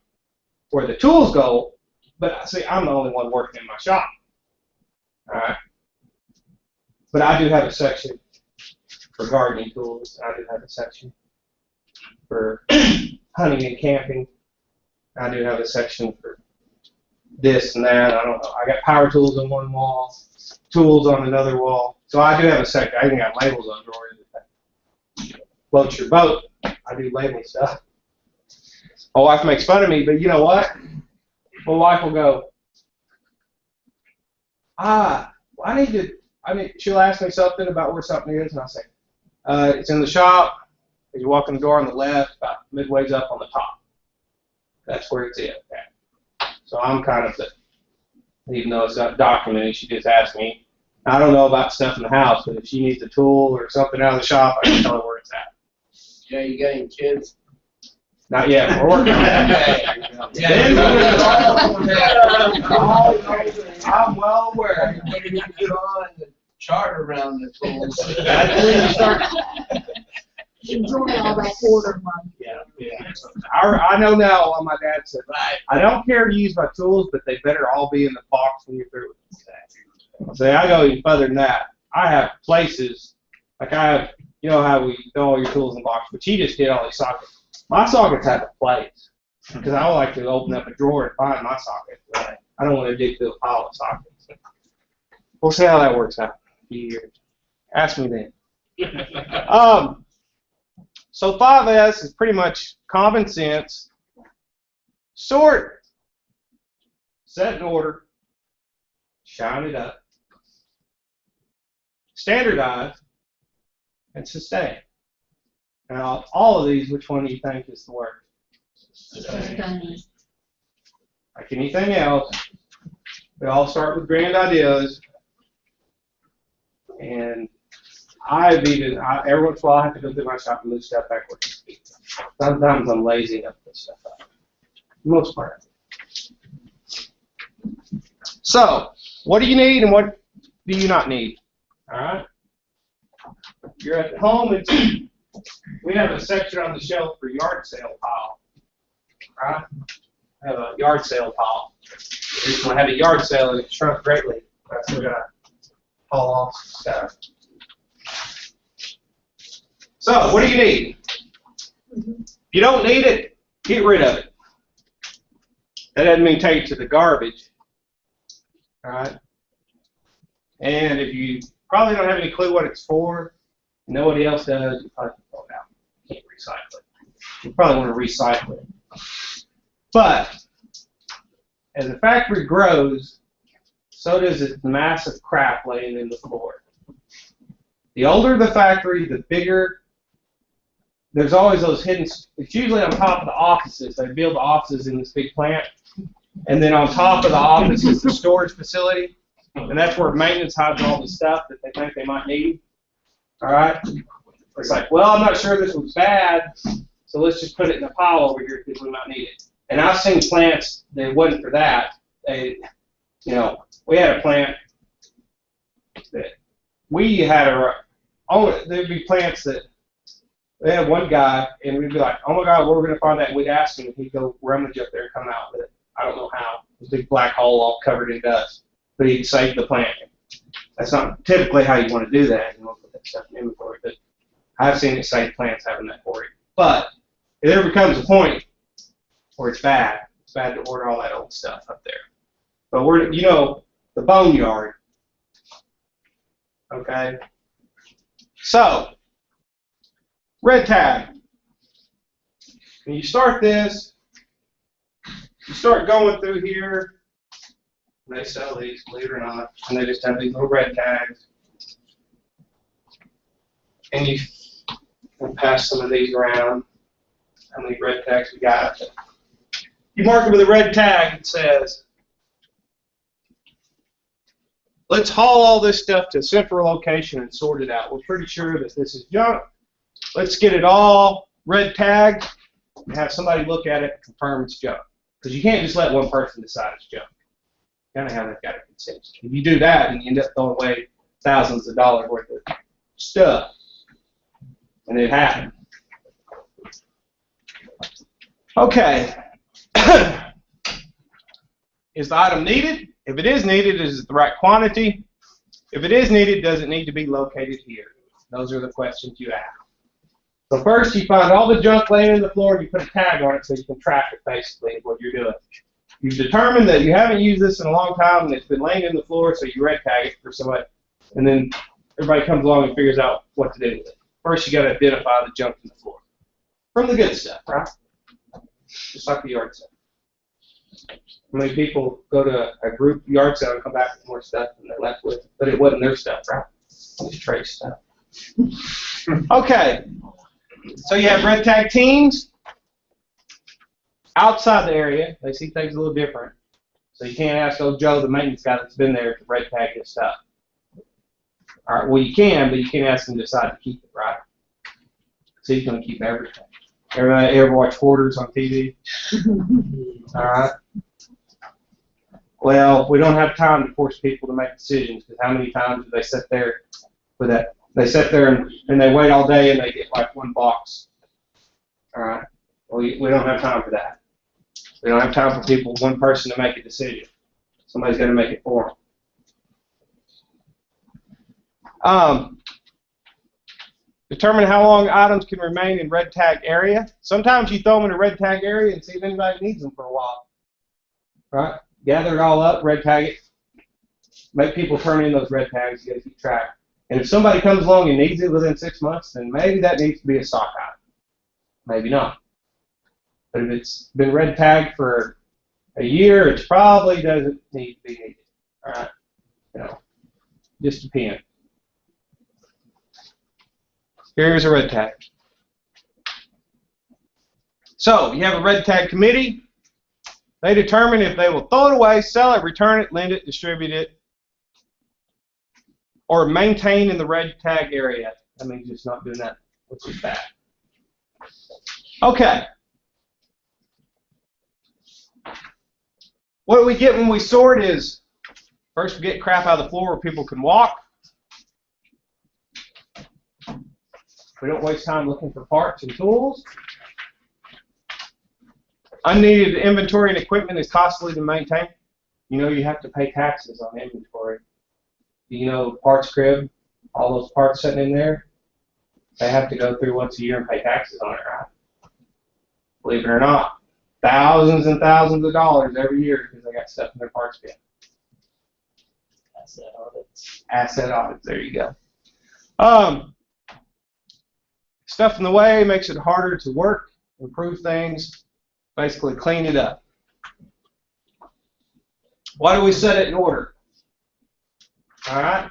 A: where the tools go, but see, I'm the only one working in my shop. All right. But I do have a section for gardening tools. I do have a section for hunting and camping. I do have a section for this and that. I don't know. I got power tools on one wall, tools on another wall. So I do have a section. I even got labels on drawers. Floats your boat. I do label stuff. My wife makes fun of me, but you know what? My wife will go, she'll ask me something about where something is, and I'll say, it's in the shop, As you walk in the door on the left, about midway's up on the top. That's where it's at. So I'm kind of the, even though it's not documented, she just asked me. I don't know about stuff in the house, but if she needs a tool or something out of the shop, I can tell her where it's at.
C: Yeah, you got any kids?
A: Not yet. We're working on that. I'm well aware.
C: Maybe you can get on the chart around the tools.
A: That's when you start.
F: Enjoy all that order money.
A: Yeah. I know now what my dad said. I don't care to use my tools, but they better all be in the box when you're through with them. So I go even further than that. I have places, like I have, you know how we throw all your tools in the box, but she just did all these sockets. My sockets have a place, because I would like to open up a drawer and find my socket. Right? I don't want to dig through a pile of sockets. We'll see how that works out in a few years. Ask me then. So 5S is pretty much common sense. Sort, set in order, shine it up, standardize, and sustain. Now, all of these, which one do you think is the word?
F: Sustain.
A: Like anything else, we all start with grand ideas, and every once in a while I have to go through my shop and move stuff backwards. Sometimes I'm lazy enough to put stuff up. For the most part. So, what do you need and what do you not need? Alright? You're at home, we have a section on the shelf for yard sale pile. Alright? I have a yard sale pile. When I had a yard sale and it shrunk greatly, I still got to haul off stuff. So, what do you need? If you don't need it, get rid of it. That doesn't mean take it to the garbage. Alright? And if you probably don't have any clue what it's for, and nobody else does, you probably can throw it out. You can't recycle it. You probably want to recycle it. But, as the factory grows, so does its massive crap laying in the floor. The older the factory, the bigger. There's always those hidden, it's usually on top of the offices. They build the offices in this big plant. And then on top of the office is the storage facility. And that's where maintenance hides all the stuff that they think they might need. All right? It's like, well, I'm not sure this was bad, so let's just put it in a pile over here because we might need it. And I've seen plants that wasn't for that. They, you know, we had a plant that we had there'd be plants that they had one guy, and we'd be like, oh my God, where are we going to find that? And we'd ask him, and he'd go rummage up there and come out with it. I don't know how. It was a big black hole all covered in dust. But he'd save the plant. That's not typically how you want to do that. You want to put that stuff in inventory. But I've seen it save plants having that for you. But if there becomes a point where it's bad to order all that old stuff up there. But we're, you know, the boneyard. Okay? So, red tag. When you start this, you start going through here. They sell these, believe it or not, and they just have these little red tags. And you can pass some of these around. How many red tags we got? You mark it with a red tag that says, let's haul all this stuff to a central location and sort it out. We're pretty sure that this is junk. Let's get it all red tagged and have somebody look at it and confirm it's junk. Because you can't just let one person decide it's junk. You gotta have that kind of consensus. If you do that, then you end up throwing away thousands of dollars worth of stuff. And it happened. Okay. Is the item needed? If it is needed, is it the right quantity? If it is needed, does it need to be located here? Those are the questions you ask. So first, you find all the junk laying in the floor, and you put a tag on it so you can track it, basically, what you're doing. You've determined that you haven't used this in a long time, and it's been laying in the floor, so you red tag it for somebody. And then everybody comes along and figures out what to do with it. First, you got to identify the junk in the floor. From the good stuff, right? Just like the yard sale. How many people go to a group yard sale and come back with more stuff than they're left with? But it wasn't their stuff, right? It was Trey's stuff. Okay. So you have red tag teams outside the area. They see things a little different. So you can't ask old Joe, the maintenance guy that's been there, to red tag his stuff. All right, well, you can, but you can't ask him to decide to keep it, right? So he's going to keep everything. Everybody ever watch Hoarders on TV? All right. Well, we don't have time to force people to make decisions, because how many times do they sit there with that? They sit there and they wait all day and they get like one box. All right. Well, we don't have time for that. We don't have time for one person to make a decision. Somebody's got to make it for them. Determine how long items can remain in red tag area. Sometimes you throw them in a red tag area and see if anybody needs them for a while. Right? Gather it all up, red tag it. Make people turn in those red tags. You got to keep track. And if somebody comes along and needs it within 6 months, then maybe that needs to be a stock item. Maybe not. But if it's been red tagged for a year, it probably doesn't need to be needed. All right? You know, just depends. Here's a red tag. So you have a red tag committee. They determine if they will throw it away, sell it, return it, lend it, distribute it, or maintain in the red tag area. That means just not doing that, which is bad. Okay. What do we get when we sort is, first we get crap out of the floor where people can walk. We don't waste time looking for parts and tools. Unneeded inventory and equipment is costly to maintain. You know you have to pay taxes on inventory. You know parts crib, all those parts sitting in there, they have to go through once a year and pay taxes on it, right? Believe it or not. Thousands and thousands of dollars every year because they got stuff in their parts bin.
D: Asset audits.
A: Asset audits, there you go. Stuff in the way makes it harder to work, improve things, basically clean it up. Why do we set it in order? All right.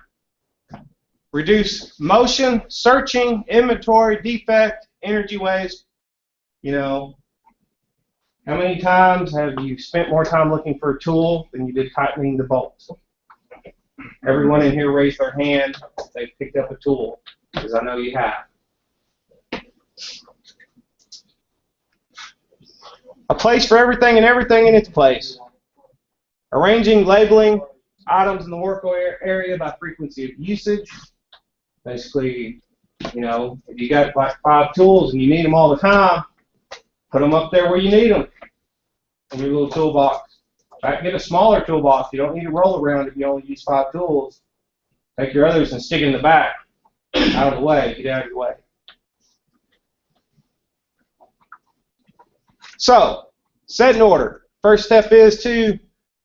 A: Reduce motion, searching, inventory, defect, energy waste. You know, how many times have you spent more time looking for a tool than you did tightening the bolts? Everyone in here raised their hand if they picked up a tool, because I know you have. A place for everything and everything in its place. Arranging, labeling items in the work area by frequency of usage. Basically, you know, if you got like 5 tools and you need them all the time, put them up there where you need them in your little toolbox. In fact, get a smaller toolbox. You don't need to roll around if you only use 5 tools. Take your others and stick in the back, out of the way. Get out of your way. So, set in order. First step is to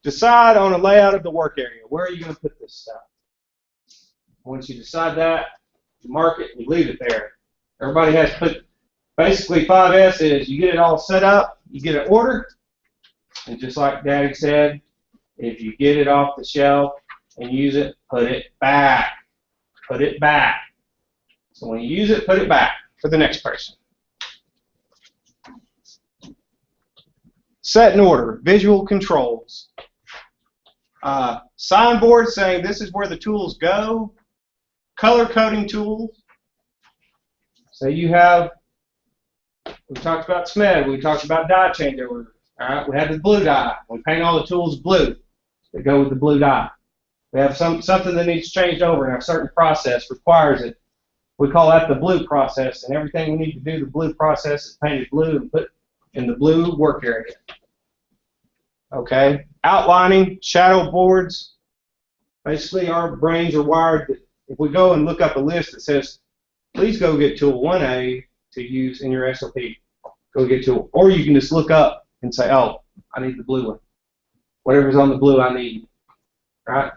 A: decide on a layout of the work area. Where are you going to put this stuff? Once you decide that, you mark it and you leave it there. Everybody has to put, basically 5S is you get it all set up, you get an order, and just like Daddy said, if you get it off the shelf and use it, put it back. Put it back. So when you use it, put it back for the next person. Set in order, visual controls. Signboard saying this is where the tools go. Color coding tools. So you have, we talked about SMED, we talked about dye changeover. All right, we have the blue dye. We paint all the tools blue that go with the blue dye. We have something that needs changed over and a certain process requires it. We call that the blue process, and everything we need to do the blue process is painted blue and put in the blue work area. Okay, outlining, shadow boards. Basically, our brains are wired that if we go and look up a list that says, please go get tool 1A to use in your SOP, go get tool. Or you can just look up and say, oh, I need the blue one. Whatever's on the blue, I need. Right?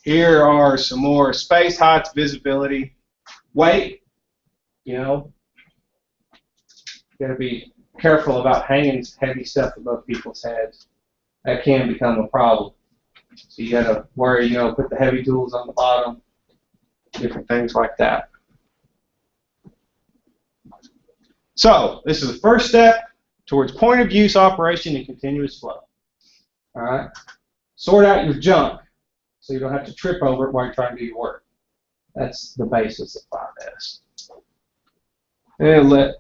A: Here are some more space, heights, visibility, weight. You know, you got to be careful about hanging heavy stuff above people's heads. That can become a problem. So you got to worry, you know, put the heavy tools on the bottom. different things like that. So this is the first step towards point of use operation and continuous flow. All right. Sort out your junk so you don't have to trip over it while you're trying to do your work. That's the basis of 5S. And it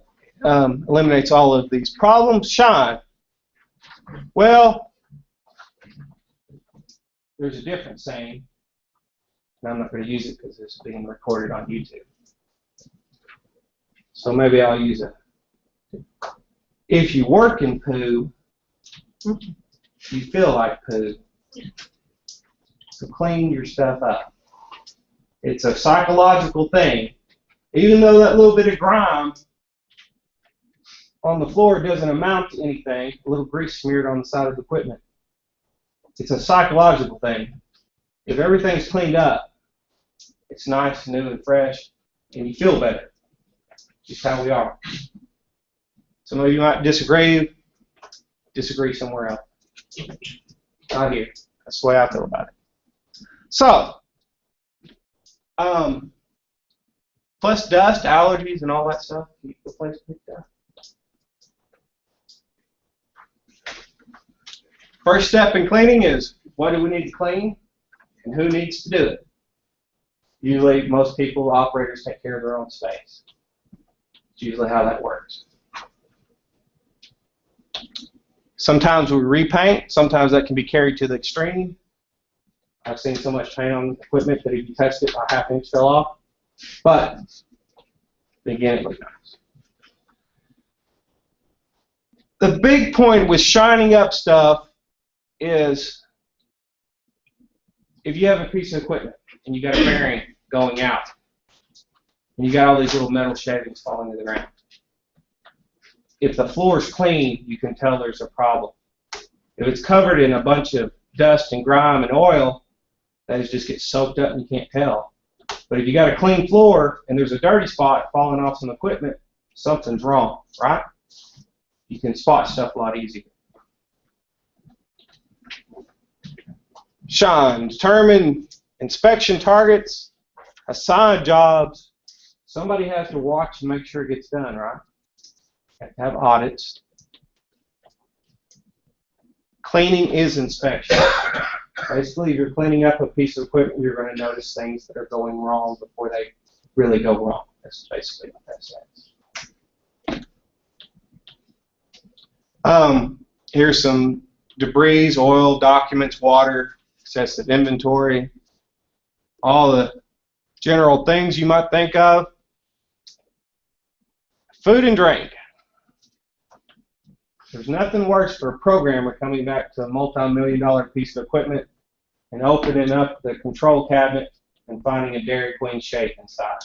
A: eliminates all of these problems. Shine. Well, there's a different saying, and I'm not going to use it because it's being recorded on YouTube. So maybe I'll use it. If you work in poo, you feel like poo. So clean your stuff up. It's a psychological thing. Even though that little bit of grime on the floor doesn't amount to anything, a little grease smeared on the side of the equipment, it's a psychological thing. If everything's cleaned up, it's nice, new, and fresh, and you feel better. Just how we are. Some of you might disagree somewhere else. Not here. That's the way I feel about it. So, plus dust, allergies, and all that stuff, keep the place picked up. First step in cleaning is, what do we need to clean, and who needs to do it? Usually, most people, operators, take care of their own space. It's usually how that works. Sometimes we repaint. Sometimes that can be carried to the extreme. I've seen so much paint on equipment that if you touched it, a half inch fell off. But again, it looks nice. The big point with shining up stuff is if you have a piece of equipment and you got a bearing going out and you got all these little metal shavings falling to the ground. If the floor is clean, you can tell there's a problem. If it's covered in a bunch of dust and grime and oil, those just get soaked up and you can't tell. But if you got a clean floor and there's a dirty spot falling off some equipment, something's wrong, right? You can spot stuff a lot easier. Shine. Determine inspection targets. Assign jobs. Somebody has to watch and make sure it gets done, right? Have to have audits. Cleaning is inspection. Basically, if you're cleaning up a piece of equipment, you're going to notice things that are going wrong before they really go wrong. That's basically what that says. Here's some debris, oil, documents, water, excessive inventory, all the general things you might think of. Food and drink. There's nothing worse for a programmer coming back to a multi-million-dollar piece of equipment and opening up the control cabinet and finding a Dairy Queen shake inside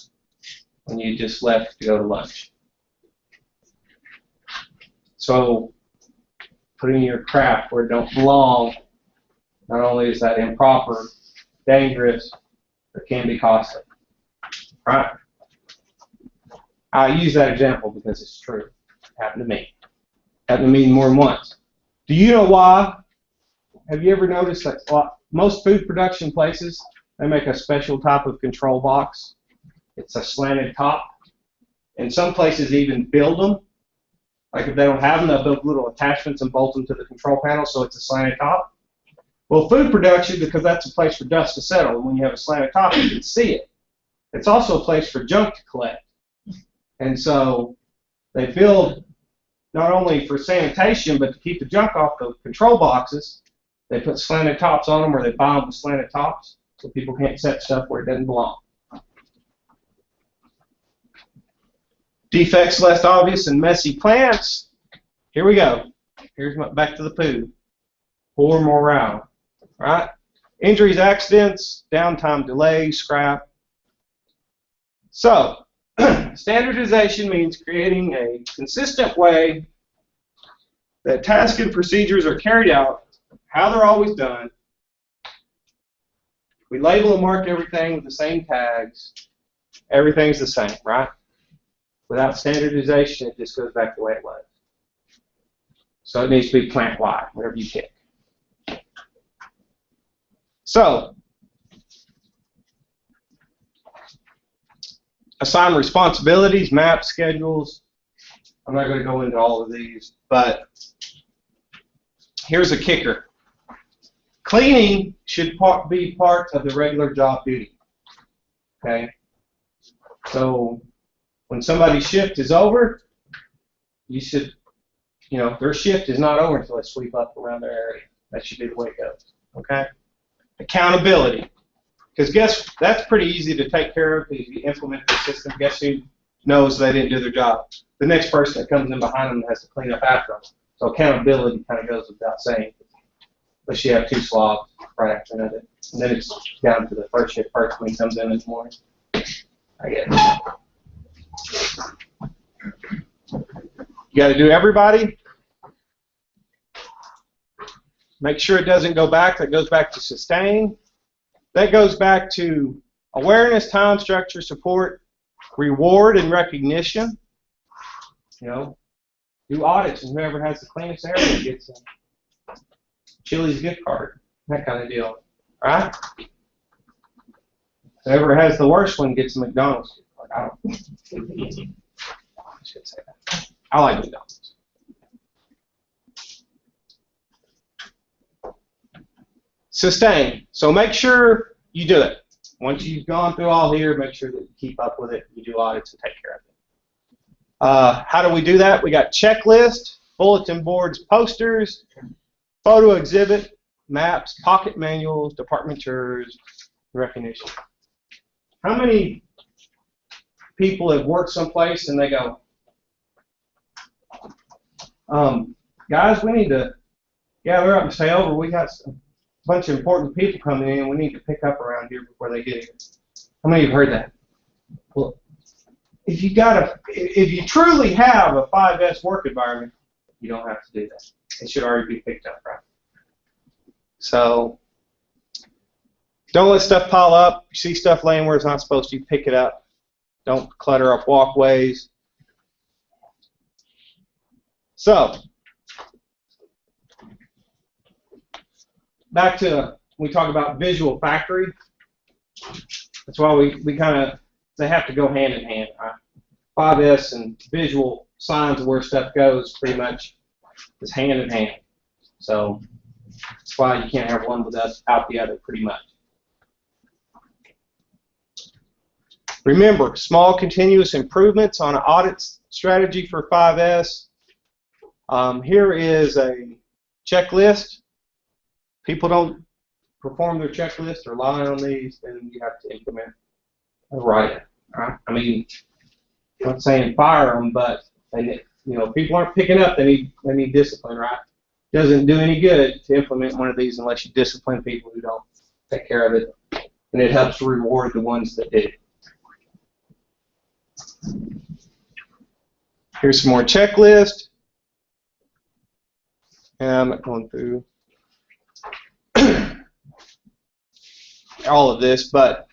A: when you just left to go to lunch. So putting your crap where it don't belong, not only is that improper, dangerous, but can be costly. Right? I use that example because it's true. It happened to me. Happened to me more than once. Do you know why? Have you ever noticed that most food production places, they make a special type of control box? It's a slanted top. And some places even build them. Like if they don't have them, they'll build little attachments and bolt them to the control panel so it's a slanted top. Well, food production, because that's a place for dust to settle, and when you have a slanted top, you can see it. It's also a place for junk to collect. And so they build not only for sanitation, but to keep the junk off the control boxes, they put slanted tops on them, or they buy them with slanted tops so people can't set stuff where it doesn't belong. Defects less obvious and messy plants. Here we go. Here's back to the poo. Poor morale. Right? Injuries, accidents, downtime, delays, scrap. So, standardization means creating a consistent way that tasks and procedures are carried out, how they're always done. We label and mark everything with the same tags. Everything's the same, right? Without standardization, it just goes back the way it was. So it needs to be plant-wide, whatever you pick. So, assign responsibilities, maps, schedules. I'm not going to go into all of these, but here's a kicker. Cleaning should be part of the regular job duty. Okay? So when somebody's shift is over, you should, their shift is not over until they sweep up around their area. That should be the way it goes. Okay? Accountability. Because that's pretty easy to take care of if you implement the system. Guess who knows they didn't do their job? The next person that comes in behind them has to clean up after them. So accountability kind of goes without saying. Unless you have two slobs right after another. And then it's down to the first shift person when he comes in the morning. I get it. You got to do everybody. Make sure it doesn't go back. That goes back to sustain. That goes back to awareness, time, structure, support, reward, and recognition. Do audits, and whoever has the cleanest area gets a Chili's gift card, that kind of deal. Right? Whoever has the worst one gets a McDonald's gift card. I should say that. I like McDonald's. Sustain. So make sure you do it. Once you've gone through all here, make sure that you keep up with it. You do audits and take care of it. How do we do that? We got checklist, bulletin boards, posters, photo exhibit, maps, pocket manuals, department tours, recognition. How many people have worked someplace and they go, guys, we need to gather up and stay over. We got a bunch of important people coming in. We need to pick up around here before they get here. How many have heard that? Well, if you truly have a 5S work environment, you don't have to do that. It should already be picked up, right? So don't let stuff pile up. You see stuff laying where it's not supposed to, you pick it up. Don't clutter up walkways. So back to we talk about visual factory. That's why we kind of, they have to go hand in hand. Right? 5S and visual signs of where stuff goes pretty much is hand in hand. So that's why you can't have one without the other pretty much. Remember, small continuous improvements on an audit strategy for 5S. Here is a checklist. People don't perform their checklist or rely on these, then you have to implement a write-up. Right? I mean, I'm not saying fire them, but people aren't picking up. They need discipline, right? It doesn't do any good to implement one of these unless you discipline people who don't take care of it, and it helps reward the ones that did. Here's some more checklist. And I'm not going through all of this, but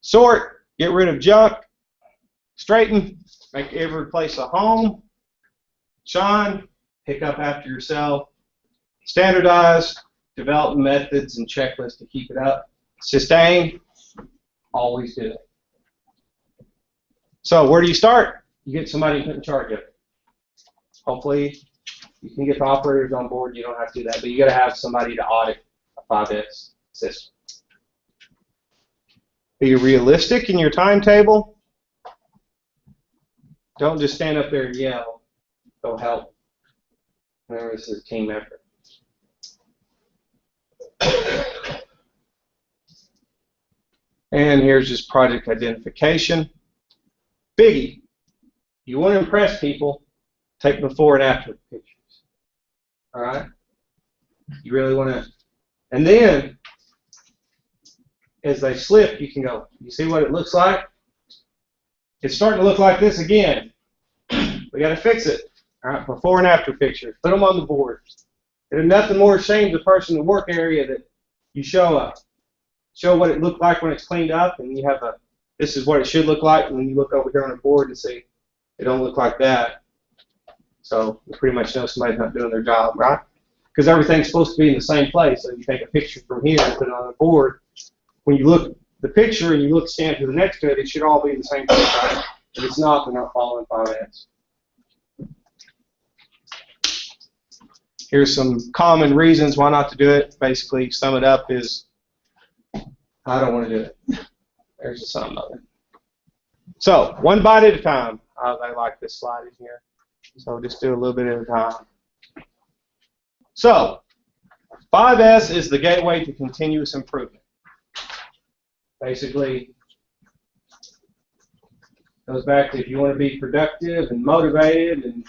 A: sort, get rid of junk, straighten, make every place a home, shine, pick up after yourself, standardize, develop methods and checklists to keep it up, sustain, always do it. So where do you start? You get somebody put in charge of it. Hopefully you can get the operators on board. You don't have to do that, but you got to have somebody to audit a 5S system. Be realistic in your timetable. Don't just stand up there and yell. Go help. Remember, this is a team effort. And here's just project identification. Biggie. You want to impress people, take before and after pictures. All right? You really want to. And then, as they slip, you can go, you see what it looks like? It's starting to look like this again. We got to fix it. All right, before and after pictures. Put them on the board. There's nothing more ashamed the person in the work area that you show what it looked like when it's cleaned up, and you have this is what it should look like, and then you look over here on the board and see it don't look like that. So you pretty much know somebody's not doing their job, right? Because everything's supposed to be in the same place. So you take a picture from here and put it on the board. When you look the picture and you look scan to the next to it, it should all be the same thing, right? If it's not, they're not following 5S. Here's some common reasons why not to do it. Basically, sum it up is, I don't want to do it. There's the sum of it. So, one bite at a time. I like this slide in here. So just do a little bit at a time. So, 5S is the gateway to continuous improvement. Basically, goes back to if you want to be productive and motivated and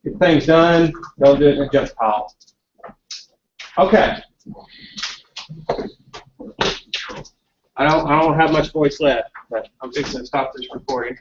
A: get things done, don't do it in a junk pile. Okay. I don't have much voice left, but I'm fixing to stop this recording.